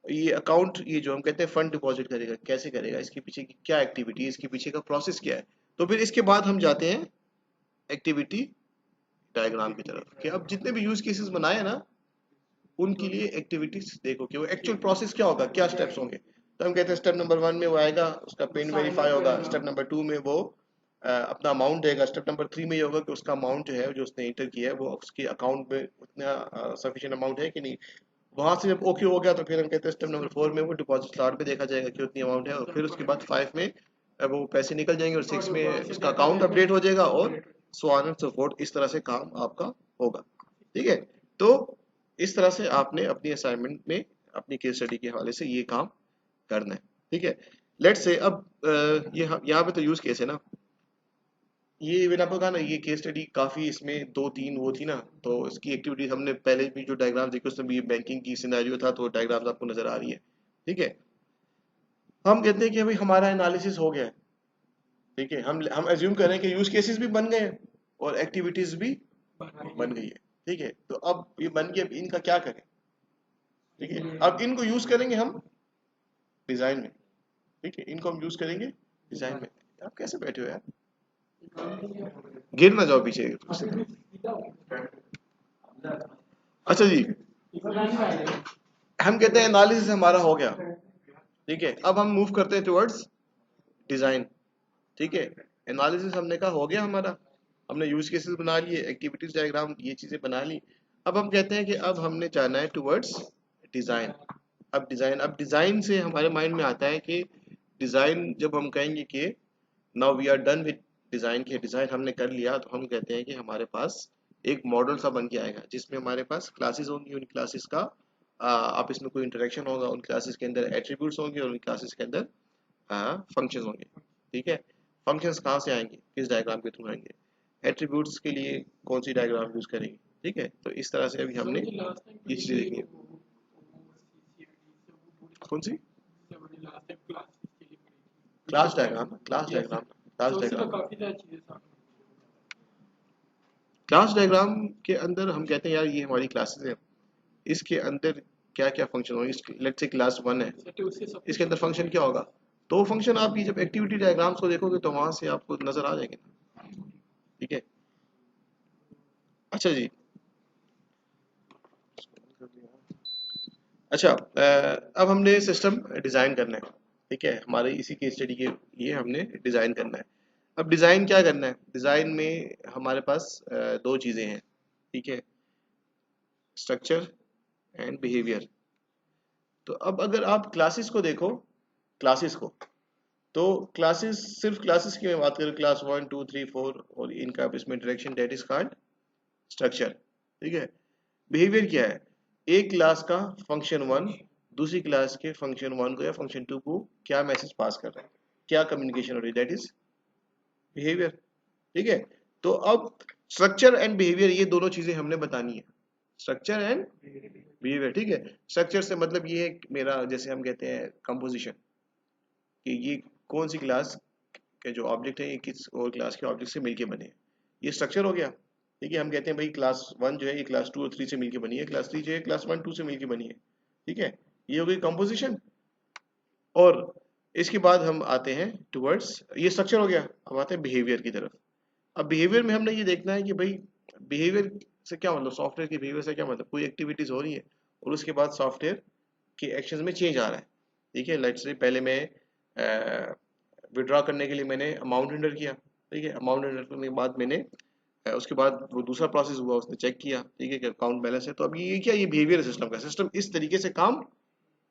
ये अकाउंट, ये जो हम कहते हैं फंड डिपॉजिट करेगा, कैसे करेगा, इसके पीछे की क्या एक्टिविटी है, इसके पीछे का प्रोसेस क्या है। तो फिर इसके बाद हम जाते हैं एक्टिविटी डायग्राम की तरफ, कि अब जितने भी यूज केसेस बनाए हैं ना, उनके लिए एक्टिविटीज देखो कि वो एक्चुअल प्रोसेस क्या होगा, क्या स्टेप्स होंगे। तो हम कहते हैं स्टेप नंबर 1 में वो आएगा, उसका पिन साइन वेरीफाई अप होगा, रहेगा स्टेप नंबर 2 में वो अपना अमाउंट देगा, स्टेप नंबर 3 में ये होगा कि उसका अमाउंट जो है, जो उसने इंटर किया है, वो उसके अकाउंट में उतना सफिशिएंट अमाउंट है कि नहीं। वहां से जब ओके हो गया, तो फिर हम कहते हैं स्टेप नंबर 4 में वो डिपॉजिट स्लॉट में देखा जाएगा कि उतनी अमाउंट है, और फिर उसके बाद 5 में वो पैसे निकल जाएंगे, और 6 में उसका अकाउंट अपडेट हो जाएगा, और so on and so fourth, इस तरह से काम आपका होगा, ठीक है। तो इस तरह से आपने अपनी असाइनमेंट में अपनी केस स्टडी के हवाले से ये काम करना है, ठीक है। लेट्स से अब ये यहाँ पे तो यूज केस है ना, ये मैंने आपको कहा ना, ये केस स्टडी काफी, इसमें 2-3 वो थी ना, तो इसकी एक्टिविटीज हमने पहले भी जो डायग्राम देखी उसमें भी बैंकिंग की सिनेरियो था, तो डायग्राम्स आपको नजर आ रही है, ठीक है। हम कहते हैं कि अभी हमारा एनालिसिस हो गया है, ठीक है, हम एज्यूम करें कि यूज केसेस भी बन गए हैं और एक्टिविटीज भी बन गई है, ठीक है। तो अब ये बन गया, अब इनका क्या करें, ठीक है। अब इनको यूज करेंगे हम डिजाइन में, ठीक है, इनको हम यूज करेंगे डिजाइन में। आप कैसे बैठे हो यार, गिर ना जाओ पीछे। अच्छा जी, हम कहते हैं एनालिसिस हमारा हो गया, ठीक है। अब हम मूव करते हैं टुवर्ड्स डिजाइन, ठीक है। एनालिसिस हमने कहा हो गया हमारा, हमने यूज केसेस बना लिए, एक्टिविटीज डायग्राम, ये चीजें बना ली। अब हम कहते हैं कि अब हमने जाना है टुवर्ड्स डिजाइन। अब डिजाइन से हमारे माइंड में आता है कि डिजाइन, जब हम कहेंगे कि now we are done with design, के डिजाइन हमने कर लिया, तो हम कहते हैं कि हमारे पास एक मॉडल सा बन के आएगा, जिसमें हमारे पास क्लासेस होंगी, उन क्लासेस का आप इसमें कोई इंटरेक्शन होगा, उन क्लासेस के अंदर एट्रीब्यूट्स होंगे, और उन क्लासेस के अंदर फंक्शंस होंगे। ठीक है, फंक्शंस कहाँ से आएंगे, किस डायग्राम के थ्रू आएंगे, एट्रीब्यूट्स के लिए कौन सी डायग्राम यूज करेंगे। ठीक है, तो इस तरह से अभी सर हमने मुझे लास्ट टाइम ये पढ़ी चीजें थी देखी है। वो कौन सी मैंने लास्ट टाइम क्लासेस के लिए पढ़ी थी class diagram, class yes diagram, sir class उससे तो डायग्राम। काफी ज्यादा चीजें सामने क्लास डायग्राम के अंदर हम कहते हैं यार ये हमारी क्लासेस है, इसके अंदर क्या क्या फंक्शन होंगे। लेट्स से क्लास 1 है, सर तो उससे सब कुछ इसके अंदर फंक्शन क्या होगा, तो फंक्शन आप ये जब एक्टिविटी डायग्राम्स को देखोगे तो वहां से आपको नजर आ जाएंगे। ठीक है, अच्छा जी, अच्छा अब हमने सिस्टम डिजाइन करना है। ठीक है, हमारे इसी केस स्टडी के लिए हमने डिजाइन करना है। अब डिजाइन क्या करना है, डिजाइन में हमारे पास दो चीजें हैं। ठीक है, स्ट्रक्चर एंड बिहेवियर। तो अब अगर आप क्लासेस को देखो, क्लासेस को, तो क्लासेस, सिर्फ क्लासेस की मैं बात करूँ, क्लास 1 2 3 4 और इनका इसमें direction, that is called structure. ठीक है, बिहेवियर क्या है, एक क्लास का फंक्शन 1 दूसरी क्लास के फंक्शन 1 को या फंक्शन 2 को क्या मैसेज पास कर रहा है, क्या कम्युनिकेशन हो रही है, दैट इज बिहेवियर। ठीक है, तो अब स्ट्रक्चर एंड बिहेवियर ये दोनों चीजें हमने बतानी है, स्ट्रक्चर एंड बिहेवियर। ठीक है, स्ट्रक्चर से मतलब ये है मेरा, जैसे हम कहते हैं कंपोजिशन, कि ये कौन सी क्लास के जो ऑब्जेक्ट है ये किस और क्लास के ऑब्जेक्ट से मिलके बने हैं, ये स्ट्रक्चर हो गया। ठीक है, हम कहते हैं भाई क्लास 1 जो है ये क्लास 2 और 3 से मिलके बनी है, क्लास 3 जो है क्लास 1 2 से मिलके बनी है। ठीक है, ये हो गई कंपोजिशन। और इसके बाद हम आते हैं टुवर्ड्स, ये स्ट्रक्चर हो गया, अब आते हैं बिहेवियर की तरफ। अब बिहेवियर में हमने ये देखना है कि भाई बिहेवियर से क्या मतलब, सॉफ्टवेयर की बिहेवियर से क्या मतलब, कोई एक्टिविटीज हो रही है और उसके बाद सॉफ्टवेयर के एक्शंस में चेंज आ रहा है। ठीक है, लेट्स से पहले मैं विड्रॉ करने के लिए मैंने अमाउंट एंटर किया। ठीक है, अमाउंट एंटर करने के बाद मैंने उसके बाद वो दूसरा प्रोसेस हुआ, उसने चेक किया। ठीक है, कि अकाउंट बैलेंस है, तो अब ये क्या, ये बिहेवियर सिस्टम का, सिस्टम इस तरीके से काम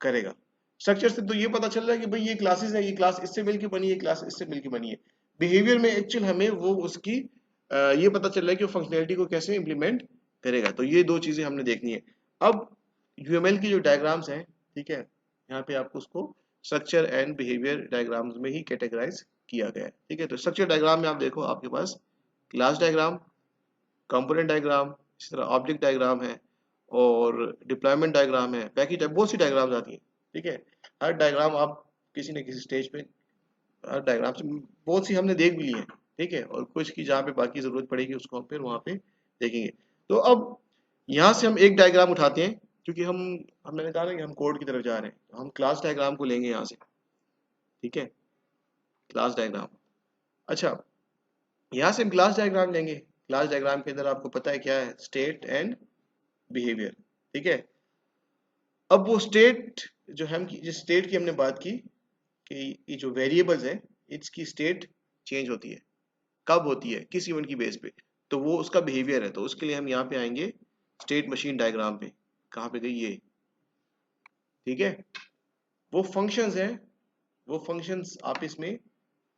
करेगा। स्ट्रक्चर से तो ये पता चल रहा है कि भाई ये क्लासेस है, ये क्लास इससे मिलके बनी है, क्लास इससे मिलके बनी है। बिहेवियर में एक्चुअल हमें वो उसकी ये पता चल रहा है कि वो फंक्शनैलिटी को कैसे इंप्लीमेंट करेगा। तो ये दो चीजें हमने देखनी है। अब यूएमएल की जो डायग्राम्स हैं, ठीक है, यहाँ पे आपको उसको स्ट्रक्चर एंड बिहेवियर डायग्राम्स में ही कैटेगराइज किया गया है। ठीक है, तो स्ट्रक्चर डायग्राम में आप देखो, आपके पास क्लास डायग्राम, कंपोनेंट डायग्राम, इसी तरह ऑब्जेक्ट डायग्राम है और डिप्लॉयमेंट डायग्राम है, पैकेज, बहुत सी डायग्राम्स आती हैं। ठीक है, हर डायग्राम आप किसी न किसी स्टेज पे, हर डायग्राम से बहुत सी हमने देख भी ली है। ठीक है, और कुछ की जहाँ पे बाकी जरूरत पड़ेगी उसको हम फिर वहाँ पे देखेंगे। तो अब यहाँ से हम एक डायग्राम उठाते हैं, क्योंकि हमने कहा ना कि हम कोड की तरफ जा रहे हैं, तो हम क्लास डायग्राम को लेंगे यहाँ से। ठीक है, क्लास डायग्राम, अच्छा, यहाँ से हम क्लास डायग्राम लेंगे। क्लास डायग्राम के अंदर आपको पता है क्या है, स्टेट एंड बिहेवियर। ठीक है, अब वो स्टेट जो हम जिस स्टेट की हमने बात की, कि ये जो वेरिएबल्स हैं इसकी स्टेट चेंज होती है, कब होती है, किस इवेंट की बेस पे, तो वो उसका बिहेवियर है। तो उसके लिए हम यहाँ पे आएंगे स्टेट मशीन डायग्राम पे, कहाँ पे गई ये। ठीक है, वो फंक्शंस हैं, वो फंक्शंस आप इसमें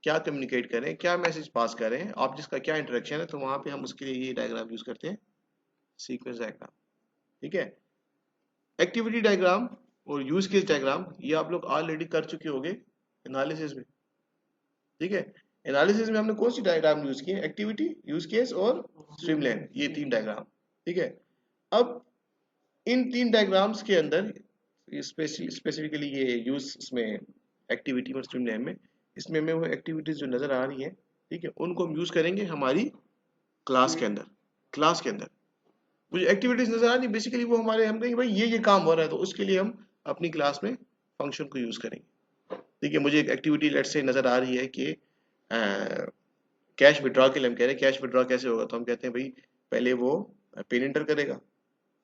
क्या कम्युनिकेट करें, क्या मैसेज पास करें, आप जिसका क्या इंटरेक्शन है, तो वहां पे हम उसके लिए ये डायग्राम यूज करते हैं, सीक्वेंस डायग्राम। ठीक है, एक्टिविटी डायग्राम और यूज केस डायग्राम ये आप लोग ऑलरेडी कर चुके होंगे एनालिसिस में। ठीक है, एनालिसिस में हमने कौन सी डायग्राम यूज की है, एक्टिविटी, यूज केस और स्ट्रीमलाइन, ये तीन डायग्राम। ठीक है, अब इन तीन डायग्राम्स के अंदर स्पेसिफिकली ये यूज इसमें एक्टिविटी और स्ट्रीमलाइन में, इसमें हमें वो एक्टिविटीज जो नजर आ रही है, ठीक है, उनको हम यूज करेंगे हमारी क्लास के अंदर। क्लास के अंदर मुझे एक्टिविटीज नजर आ रही, बेसिकली वो हमारे, हम कहेंगे भाई ये काम हो रहा है, तो उसके लिए हम अपनी क्लास में फंक्शन को यूज करेंगे। ठीक है, मुझे एक एक्टिविटी लेट से नजर आ रही है कि कैश विड्रॉ के लिए हम कह रहे हैं कैश विड्रॉ कैसे होगा, तो हम कहते हैं भाई पहले वो पिन एंटर करेगा।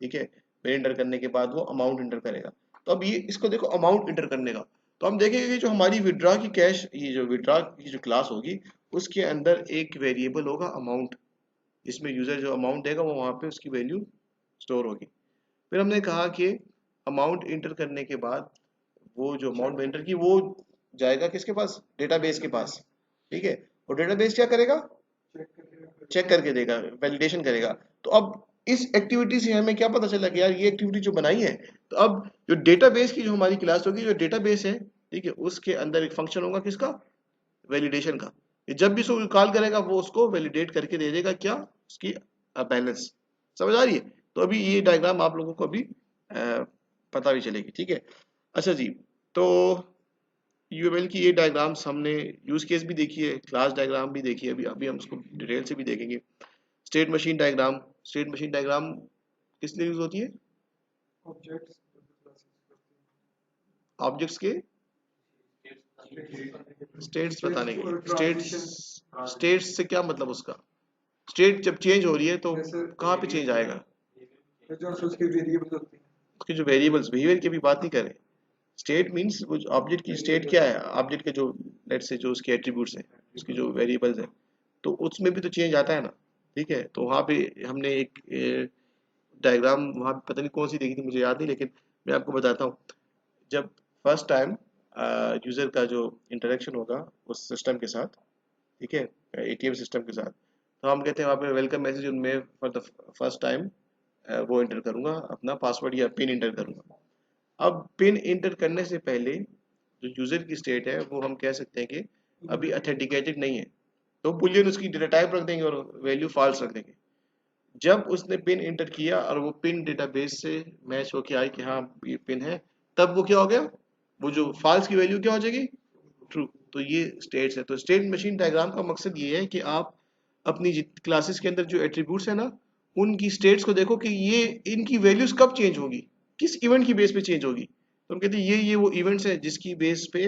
ठीक है, पिन एंटर करने के बाद वो अमाउंट एंटर करेगा। तो अब ये इसको देखो, अमाउंट एंटर करने का, तो हम देखेंगे कि जो हमारी विड्रॉ की कैश, ये जो विड्रॉ की जो क्लास होगी उसके अंदर एक वेरिएबल होगा अमाउंट, जिसमें यूजर जो अमाउंट देगा वो वहां पे उसकी वैल्यू स्टोर होगी। फिर हमने कहा कि अमाउंट इंटर करने के बाद वो जो अमाउंट एंटर की वो जाएगा किसके पास, डेटाबेस के पास। ठीक है, और डेटाबेस क्या करेगा, चेक करके देगा, वैलिडेशन करेगा। तो अब इस एक्टिविटी से हमें क्या पता चला कि यार ये एक्टिविटी जो बनाई है, तो अब जो डेटाबेस की जो हमारी क्लास होगी, जो डेटाबेस है, ठीक है, उसके अंदर एक फंक्शन होगा किसका, वैलिडेशन का। ये जब भी उसको कॉल करेगा वो उसको वैलिडेट करके दे देगा क्या, उसकी बैलेंस। समझ आ रही है? तो अभी ये डायग्राम आप लोगों को अभी पता भी चलेगी, ठीक है। अच्छा जी, तो यूएमएल की ये डायग्राम्स हमने यूज केस भी देखी है, क्लास डायग्राम भी देखी है, अभी अभी हम उसको डिटेल से भी देखेंगे। State machine diagram, state machine diagram किस लिए यूज होती है, ऑब्जेक्ट्स ऑब्जेक्ट्स के स्टेट्स बताने के लिए। स्टेट्स से क्या मतलब उसका, स्टेट जब चेंज हो रही है तो जैसे कहाँ पे चेंज आएगा, जो उसकी वेरिएबल्स होती हैं, उसके जो वेरिएबल्स, बिहेवियर की भी बात नहीं करें। स्टेट मींस वो ऑब्जेक्ट की स्टेट क्या है, ऑब्जेक्ट के जो लेट से जो उसके एट्रीब्यूट्स हैं, उसकी जो वेरिएबल्स हैं, तो उसमें भी तो चेंज आता है ना, ठीक है। तो वहाँ पे हमने एक डायग्राम वहाँ पे पता नहीं कौन सी देखी थी, मुझे याद नहीं, लेकिन मैं आपको बताता हूँ। जब फर्स्ट टाइम यूजर का जो इंटरेक्शन होगा उस सिस्टम के साथ, ठीक है, एटीएम सिस्टम के साथ, तो हम कहते हैं वहाँ पे वेलकम मैसेज, उनमें फॉर द फर्स्ट टाइम वो इंटर करूंगा, अपना पासवर्ड या पिन इंटर करूंगा। अब पिन इंटर करने से पहले जो यूजर की स्टेट है वो हम कह सकते हैं कि अभी अथेंटिकेटेड नहीं है, तो बुलियन उसकी डेटा टाइप रख देंगे और वैल्यू फॉल्स रख देंगे। जब उसने पिन इंटर किया और वो पिन डेटाबेस से मैच होके आई कि हाँ ये पिन है, तब वो क्या हो गया, वो जो फॉल्स की वैल्यू क्या हो जाएगी, ट्रू। तो ये स्टेट्स है। तो स्टेट मशीन डायग्राम का मकसद ये है कि आप अपनी क्लासेस के अंदर जो एट्रीब्यूट्स है ना, उनकी स्टेट्स को देखो कि ये इनकी वैल्यूज कब चेंज होगी, किस इवेंट की बेस पे चेंज होगी। तो हम कहते हैं ये वो इवेंट्स है जिसकी बेस पे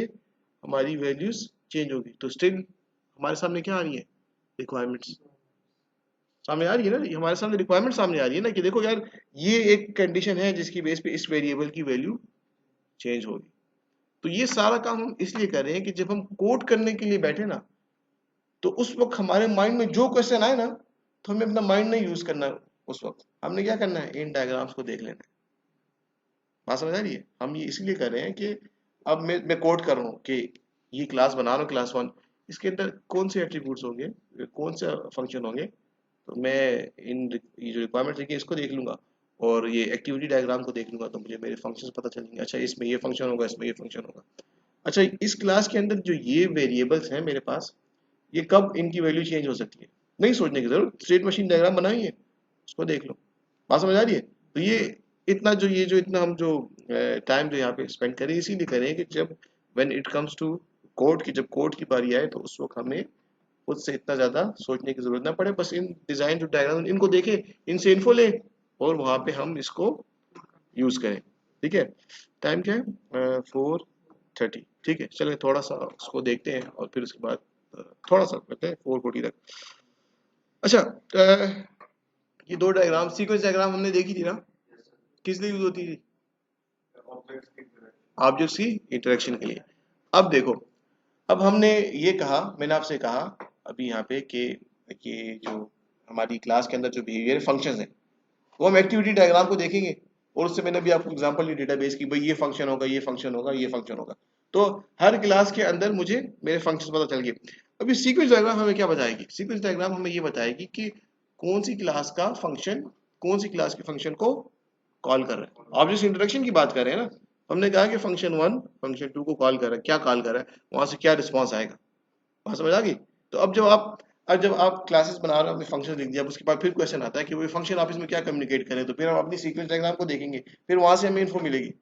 हमारी वैल्यूज चेंज होगी। तो स्टिल हमारे सामने क्या आ रही है, रिक्वायरमेंट्स सामने आ रही है ना, हमारे सामने रिक्वायरमेंट सामने आ रही है ना, कि देखो यार ये एक कंडीशन है जिसकी बेस पे इस वेरिएबल की वैल्यू चेंज होगी। तो ये सारा काम हम इसलिए कर रहे हैं कि जब हम कोड करने के लिए बैठे ना, तो उस वक्त हमारे माइंड में जो क्वेश्चन आए ना, तो हमें अपना माइंड नहीं यूज करना है। उस वक्त हमने क्या करना है, इन डायग्राम्स को देख लेना है। बात समझ आ रही है? हम ये इसलिए कर रहे हैं कि अब मैं कोड कर रहा हूँ कि ये क्लास बना रहा हूँ, क्लास 1, इसके अंदर कौन से एट्रीब्यूट्स होंगे, कौन से फंक्शन होंगे, तो मैं इन ये जो रिक्वायरमेंट है इसको देख लूंगा और ये एक्टिविटी डायग्राम को देख लूंगा, तो मुझे मेरे फंक्शंस पता चलेंगे। अच्छा इसमें ये फंक्शन होगा, इसमें ये फंक्शन होगा। अच्छा इस क्लास के अंदर जो ये वेरिएबल्स हैं मेरे पास, ये कब इनकी वैल्यू चेंज हो सकती है, नहीं सोचने की जरूरत, स्टेट मशीन डायग्राम बनाई है, उसको देख लो। बात समझ आ रही है? तो ये जो इतना हम जो टाइम जो यहाँ पे स्पेंड करें, इसीलिए करें कि जब when it comes to code की, जब कोड की बारी आए तो उस वक्त हमें खुद से इतना ज्यादा सोचने की जरूरत ना पड़े, बस इन डिजाइन जो डायग्राम इनको देखें, इनसे इन्फो लें और वहां पे हम इसको यूज करें। ठीक है, टाइम क्या है, 4:30। ठीक है, चलिए थोड़ा सा उसको देखते हैं और फिर उसके बाद थोड़ा सा करते हैं 4:40 तक। अच्छा, ये दो डायग्राम, सीक्वेंस डायग्राम हमने देखी थी ना, किस लिए यूज होती थी, ऑब्जेक्ट्स की इंटरेक्शन के लिए। अब देखो, अब हमने ये कहा, मैंने आपसे कहा अभी यहाँ पे कि ये जो हमारी क्लास के अंदर जो बिहेवियर फंक्शंस हैं वो हम एक्टिविटी डायग्राम को देखेंगे, और उससे मैंने भी आपको एग्जांपल दी डेटाबेस की, भाई ये फंक्शन होगा, ये फंक्शन होगा, ये फंक्शन होगा। तो हर क्लास के अंदर मुझे मेरे फंक्शंस पता चल गए। अभी सीक्वेंस डायग्राम हमें क्या बताएगी, सीक्वेंस डायग्राम हमें ये बताएगी कि कौन सी क्लास का फंक्शन कौन सी क्लास के फंक्शन को कॉल कर रहा है। ऑब्जेक्ट इंटरेक्शन की बात कर रहे हैं ना, हमने कहा कि फंक्शन 1 फंक्शन 2 को कॉल कर रहा है, क्या कॉल कर रहा है, वहां से क्या रिस्पॉन्स आएगा। बात समझ आ गई? तो अब जब आप क्लासेस बना रहे हो, आपने फंक्शन लिख दिया, अब उसके बाद फिर क्वेश्चन आता है कि वो फंक्शन आप इसमें क्या कम्युनिकेट करें, तो फिर हम अपनी सीक्वेंस डायग्राम को देखेंगे, फिर वहां से हमें इन्फो मिलेगी।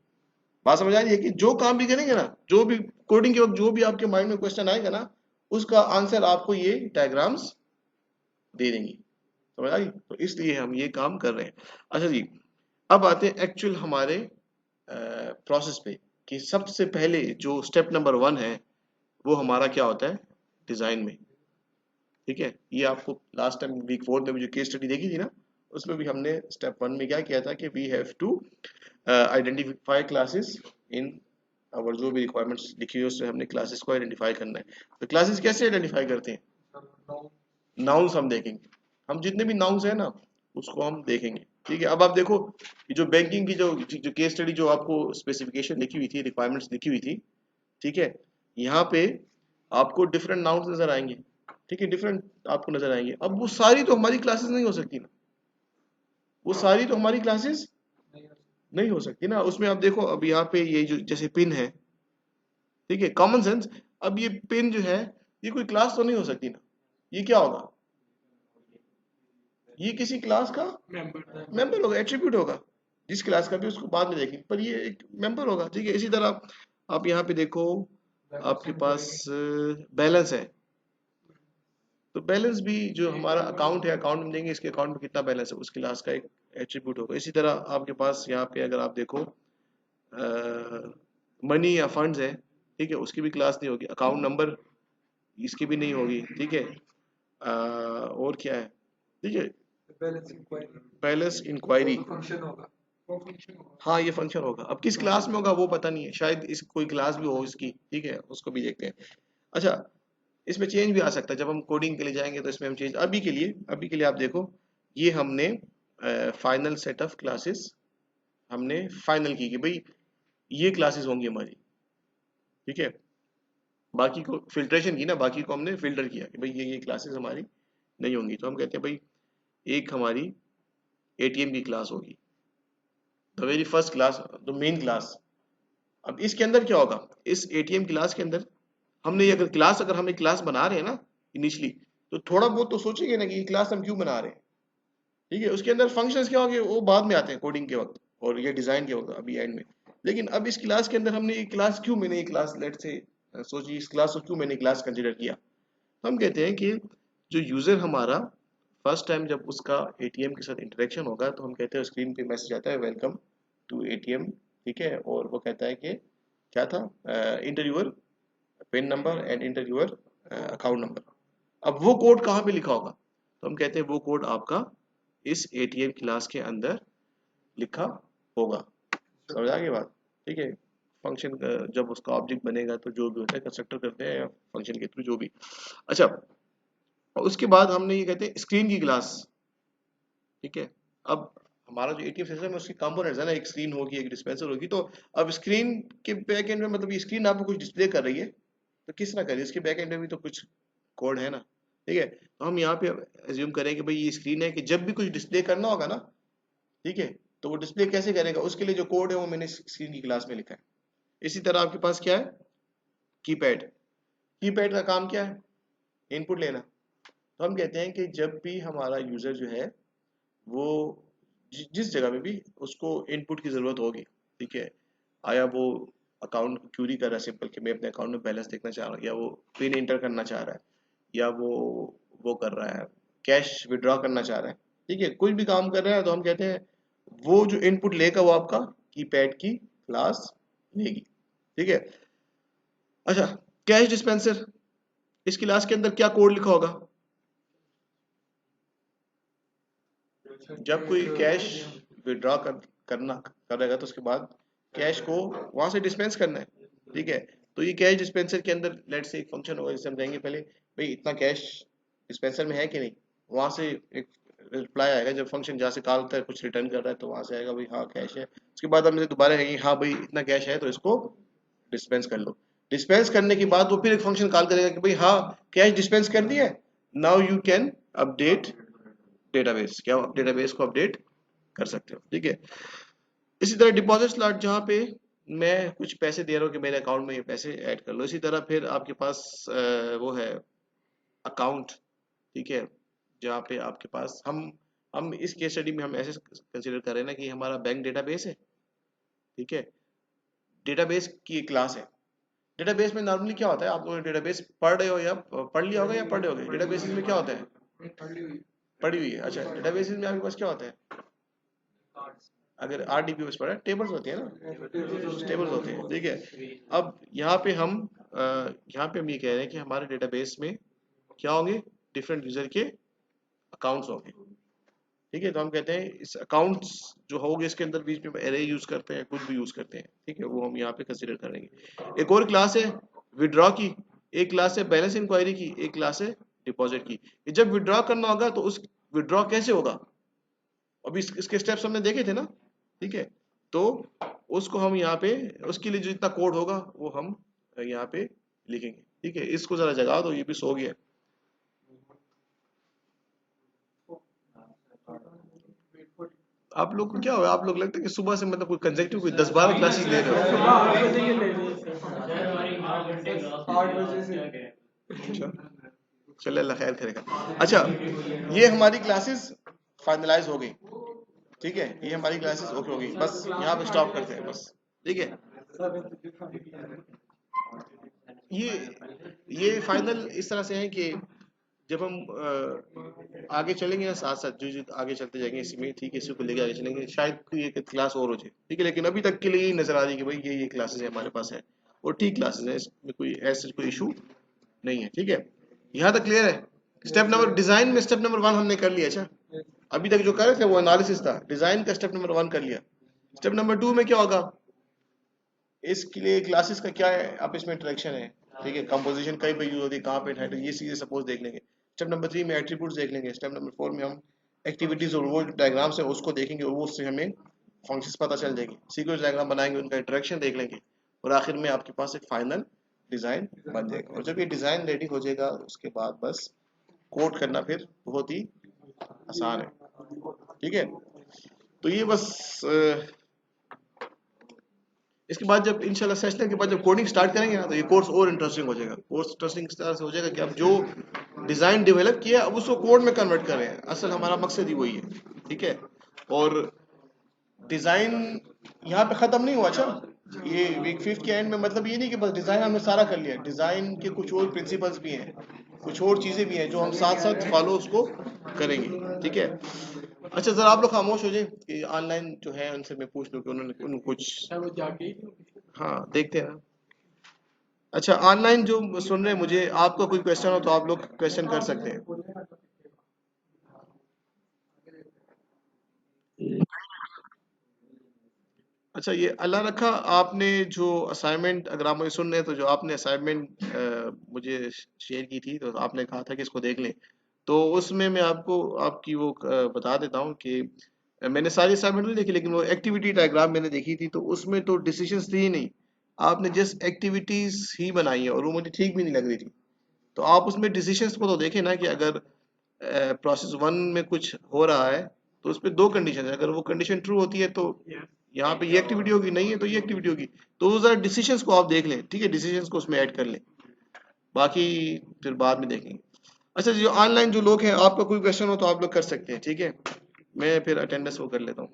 बात समझ आ रही है कि जो काम भी करेंगे ना, जो भी कोडिंग के वक्त जो भी आपके माइंड में क्वेश्चन आएगा ना, उसका आंसर आपको ये डायग्राम्स दे देंगी। समझ आ गई? तो इसलिए हम ये काम कर रहे हैं। अच्छा जी, अब आते हैं एक्चुअल हमारे प्रोसेस पे, कि सबसे पहले जो स्टेप नंबर 1 है वो हमारा क्या होता है, डिजाइन में। ठीक है, ये आपको लास्ट टाइम वीक 4 में भी जो केस स्टडी देखी थी ना, उसमें भी हमने स्टेप 1 में क्या किया था कि we have to identify classes in और जो भी रिक्वायरमेंट्स लिखी हुई है उससे हमने क्लासेस को आइडेंटिफाई करना है। तो क्लासेस कैसे आइडेंटिफाई करते हैं, नाउन्स हम देखेंगे, हम जितने भी नाउन्स है ना उसको हम देखेंगे। ठीक है, अब आप देखो ये जो बैंकिंग की जो केस स्टडी जो आपको स्पेसिफिकेशन लिखी हुई थी, रिक्वायरमेंट्स लिखी हुई थी, ठीक है, यहाँ पे आपको डिफरेंट नाउन्स नजर आएंगे। ठीक है, डिफरेंट आपको नजर आएंगे। अब वो सारी तो हमारी क्लासेस नहीं हो सकती ना, वो सारी तो हमारी क्लासेस नहीं हो सकती ना। उसमें आप देखो, अब यहाँ पे ये जो जैसे पिन है, ठीक है, कॉमन सेंस। अब ये पिन जो है ये कोई क्लास तो नहीं हो सकती ना, ये क्या होगा, ये किसी क्लास का मेंबर मेंबर होगा, एट्रीब्यूट होगा, जिस क्लास का भी उसको बाद में देखेंगे, पर ये एक मेंबर होगा। ठीक है, इसी तरह आप यहाँ पे देखो, आपके पास बैलेंस है, तो बैलेंस भी जो हमारा अकाउंट है, अकाउंट में देंगे इसके अकाउंट में कितना बैलेंस है, उस क्लास का एक एट्रीब्यूट होगा। इसी तरह आपके पास यहाँ पे अगर आप देखो मनी या फंड्स है, ठीक है, उसकी भी क्लास नहीं होगी, अकाउंट नंबर इसकी भी नहीं होगी। ठीक है, और क्या है, ठीक है, balance inquiry balance inquiry, function होगा। वो फंक्शन होगा। हाँ ये फंक्शन होगा। अब किस क्लास में होगा वो पता नहीं है, शायद इस कोई क्लास भी हो इसकी, ठीक है, उसको भी देखते हैं। अच्छा, इसमें चेंज भी आ सकता है, जब हम कोडिंग के लिए जाएंगे तो इसमें हम चेंज, अभी के लिए आप देखो, ये हमने फाइनल सेट ऑफ क्लासेस हमने फाइनल की कि भाई ये क्लासेस होंगी हमारी। ठीक है, बाकी को फिल्ट्रेशन की ना, बाकी को हमने फिल्टर किया कि भाई ये क्लासेस हमारी नहीं होंगी, तो हम कहते हैं भाई एक हमारी एटीएम की क्लास होगी, the very first class, the main class. अब इसके अंदर क्या होगा, इस एटीएम क्लास के अंदर हमने ये अगर हम एक क्लास बना रहे हैं ना इनिशियली, तो थोड़ा बहुत तो सोचेंगे ना कि ये क्लास हम क्यों बना रहे हैं। ठीक है, उसके अंदर फंक्शंस क्या होंगे वो बाद में आते हैं कोडिंग के वक्त, और ये डिजाइन के वक्त अभी एंड में। लेकिन अब इस क्लास के अंदर हमने ये क्लास क्यों, मैंने ये क्लास लेट से सोचिए इस क्लास को क्यों मैंने क्लास कंसिडर किया। तो हम कहते हैं कि जो यूजर हमारा फर्स्ट टाइम जब उसका एटीएम के साथ इंटरेक्शन होगा, तो हम कहते हैं स्क्रीन पे मैसेज आता है वेलकम टू एटीएम। ठीक है, और वो कहता है कि क्या था, enter your pin number and enter your account number. अब वो कोड कहाँ पे लिखा होगा, तो हम कहते हैं वो कोड आपका इस एटीएम क्लास के अंदर लिखा होगा। समझ आ गई बात। ठीक है, फंक्शन जब उसका ऑब्जेक्ट बनेगा तो जो भी होता है कंस्ट्रक्टर करते हैं या फंक्शन के थ्रू जो भी। अच्छा, और उसके बाद हमने ये कहते हैं स्क्रीन की क्लास। ठीक है, अब हमारा जो एटीएम सिस्टम है उसके कंपोनेंट्स है ना, एक स्क्रीन होगी, एक डिस्पेंसर होगी, तो अब स्क्रीन के बैक एंड में, मतलब ये स्क्रीन आपको कुछ डिस्प्ले कर रही है, तो किस ना करे इसके बैक एंड में भी तो कुछ कोड है ना। ठीक है, तो हम यहाँ पे एज्यूम करें कि भाई ये स्क्रीन है, कि जब भी कुछ डिस्प्ले करना होगा ना, ठीक है, तो वो डिस्प्ले कैसे करेगा, उसके लिए जो कोड है वो मैंने स्क्रीन की क्लास में लिखा है। इसी तरह आपके पास क्या है, कीपैड। कीपैड का काम क्या है, इनपुट लेना। तो हम कहते हैं कि जब भी हमारा यूजर जो है वो जिस जगह में भी उसको इनपुट की जरूरत होगी, ठीक है, आया वो अकाउंट क्यूरी कर रहा है सिंपल कि मैं अपने अकाउंट में बैलेंस देखना चाह रहा हूँ, या वो पिन एंटर करना चाह रहा है, या वो कर रहा है कैश विड्रॉ करना चाह रहा है, ठीक है, कुछ भी काम कर रहा है, तो हम कहते हैं वो जो इनपुट लेगा वो आपका कीपैड की क्लास लेगी। ठीक है, अच्छा, कैश डिस्पेंसर, इस क्लास के अंदर क्या कोड लिखा होगा, जब कोई कैश विड्रॉ करना करेगा तो उसके बाद कैश को वहां से डिस्पेंस करना है। ठीक है, तो ये कैश डिस्पेंसर के अंदर लेट से एक फंक्शन होगा जिसे हम कहेंगे पहले भाई इतना कैश डिस्पेंसर में है कि नहीं, वहां से एक रिप्लाई आएगा, जब फंक्शन जहाँ से कॉल होता है कुछ रिटर्न कर रहा है तो वहां से आएगा भाई हाँ कैश है, उसके बाद हम दोबारा कहेंगे हाँ भाई इतना कैश है तो इसको डिस्पेंस कर लो। डिस्पेंस करने के बाद वो फिर एक फंक्शन कॉल करेगा कि भाई हाँ कैश डिस्पेंस कर दिया, now you can update database, क्या आप डेटाबेस को अपडेट कर सकते हो। ठीक है, इसी तरह डिपॉजिट स्लॉट, जहाँ पे मैं कुछ पैसे दे रहा हूँ कि मेरे अकाउंट में ये पैसे ऐड कर लो। इसी तरह फिर आपके पास वो है अकाउंट। ठीक है, जहाँ पे आपके पास हम इस केस स्टडी में हम ऐसे कंसीडर कर रहे हैं ना कि हमारा बैंक डेटाबेस है। ठीक है, डेटाबेस की एक क्लास है। डेटाबेस में नॉर्मली क्या होता है, आप लोग डेटाबेस पढ़ रहे हो या पढ़ लिया होगा या पढ़ रहे होगे, डेटाबेस में क्या होता है, पढ़ी हुई पढ़ी हुई है। अच्छा, डेटाबेस में आपके पास क्या होता है, अगर आरडीबी में पढ़ा है टेबल्स होती है ना, टेबल्स होते हैं। ठीक है, अब यहाँ पे हम ये कह रहे हैं कि हमारे डेटाबेस में क्या होंगे, डिफरेंट यूजर के अकाउंट्स होंगे। ठीक है, तो हम कहते हैं इस अकाउंट्स जो होंगे इसके अंदर बीच में एरे यूज करते हैं, कुछ भी यूज करते हैं। ठीक है, वो हम यहाँ पे कंसीडर करेंगे। एक और क्लास है विड्रॉ की, एक क्लास है बैलेंस इंक्वायरी की, एक क्लास है डिपॉजिट की। जब विड्रॉ करना होगा तो उस विड्रॉ कैसे होगा, अभी इसके स्टेप्स हमने देखे थे ना। ठीक है, तो उसको हम यहाँ पे उसके लिए जो जितना कोड होगा वो हम यहाँ पे लिखेंगे। ठीक है, इसको जरा जगा दो, ये भी सो गया। वेट फॉर आप लोग को क्या होगा, आप लोग लगता है कि सुबह से मतलब कोई कंसेक्टिव कोई 10-12 क्लासेस ले रहे हो? सुबह 8 बजे ये ले ली सर। 8 बजे से। अच्छा, चले अल्लाह खैर करेगा। अच्छा, ये हमारी क्लासेस फाइनलाइज हो गई, ठीक है, ये हमारी क्लासेस ओके हो गई, बस यहाँ पे स्टॉप करते हैं बस, ठीक है। ये फाइनल इस तरह से है कि जब हम आगे चलेंगे ना साथ साथ जो जो आगे चलते जाएंगे इसी में, ठीक है, इसी को लेके आगे चलेंगे, शायद कोई एक क्लास और हो जाए, ठीक है, लेकिन अभी तक के लिए यही नजर आ रही है कि भाई ये क्लासेस है हमारे पास है और ठीक क्लासेस है, इसमें कोई ऐसा कोई इशू नहीं है, ठीक है। यहाँ तक क्लियर है। स्टेप नंबर डिजाइन में स्टेप नंबर 1 हमने कर लिया। अच्छा, अभी तक जो कर रहे थे वो एनालिसिस था, डिजाइन का स्टेप नंबर 1 कर लिया। स्टेप नंबर 2 में क्या होगा, इसके लिए क्लासेस का क्या है, आपस में इंटरेक्शन है, ठीक है, कंपोजिशन कहीं पे यूज होती है, कहाँ पे टाइटल, ये चीजें सपोज देख लेंगे। स्टेप नंबर 3 में एट्रीब्यूट्स देख लेंगे। स्टेप नंबर 4 में हम एक्टिविटीज और वो डायग्राम्स है उसको देखेंगे और वो उससे हमें फंक्शंस पता चल जाएगी, सीक्वेंस डायग्राम बनाएंगे, उनका इंटरेक्शन देख लेंगे और आखिर में आपके पास एक फाइनल डिजाइन बन जाएगा। और जब ये डिजाइन रेडी हो जाएगा उसके बाद बस कोड करना फिर बहुत ही आसान है, ठीक है। तो ये बस इसके बाद जब इंशाल्लाह सेशन के बाद जब कोडिंग स्टार्ट करेंगे ना तो ये कोर्स और इंटरेस्टिंग हो जाएगा। कोर्स इंटरेस्टिंग इस तरह से हो जाएगा कि अब जो डिजाइन डेवलप किया अब उसको कोड में कन्वर्ट कर रहे हैं, असल हमारा मकसद ही वही है, ठीक है। और डिजाइन यहाँ पे खत्म नहीं हुआ। अच्छा, ये वीक 5 के एंड में मतलब ये नहीं कि बस डिजाइन हमने सारा कर लिया, डिजाइन के कुछ और प्रिंसिपल्स भी हैं, कुछ और चीजें भी हैं जो हम साथ साथ फॉलो उसको करेंगे, ठीक है। अच्छा, जरा आप लोग खामोश हो जाए कि ऑनलाइन जो है उनसे मैं पूछ लूँ कि उन्होंने उनको कुछ, सर वो जाके हाँ देखते हैं ना। अच्छा, ऑनलाइन जो सुन रहे हैं मुझे, आपका कोई क्वेश्चन हो तो आप लोग क्वेश्चन कर सकते हैं। अच्छा, ये अल्लाह रखा, आपने जो असाइनमेंट, अगर आप मुझे सुन रहे हैं तो जो आपने असाइनमेंट मुझे शेयर की थी तो आपने कहा था कि इसको देख लें, तो उसमें मैं आपको आपकी वो बता देता हूँ कि मैंने सारी असाइनमेंट नहीं देखी लेकिन वो एक्टिविटी डायग्राम मैंने देखी थी, तो उसमें तो डिसीजंस थी ही नहीं, आपने जस्ट एक्टिविटीज ही बनाई है और वो मुझे ठीक भी नहीं लग रही थी। तो आप उसमें डिसीजंस को तो देखें ना कि अगर प्रोसेस 1 में कुछ हो रहा है तो उस पे 2 कंडीशन है, अगर वो कंडीशन ट्रू होती है तो यहाँ पे ये एक्टिविटी होगी, नहीं है तो ये एक्टिविटी होगी, तो वो जरा डिसीजंस को आप देख लें, ठीक है, डिसीजंस को उसमें ऐड कर लें, बाकी फिर बाद में देखेंगे। अच्छा, जो ऑनलाइन जो लोग हैं, आपका कोई क्वेश्चन हो तो आप लोग कर सकते हैं, ठीक है, मैं फिर अटेंडेंस वो कर लेता हूँ।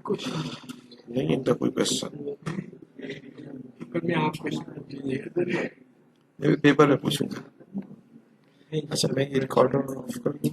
कुछ नहीं इनका कोई क्वेश्चन, पेपर में आप क्वेश्चन पूछ लीजिए। मैं पेपर में पूछूंगा। अच्छा, मैं ये रिकॉर्डर ऑफ कर दूँ।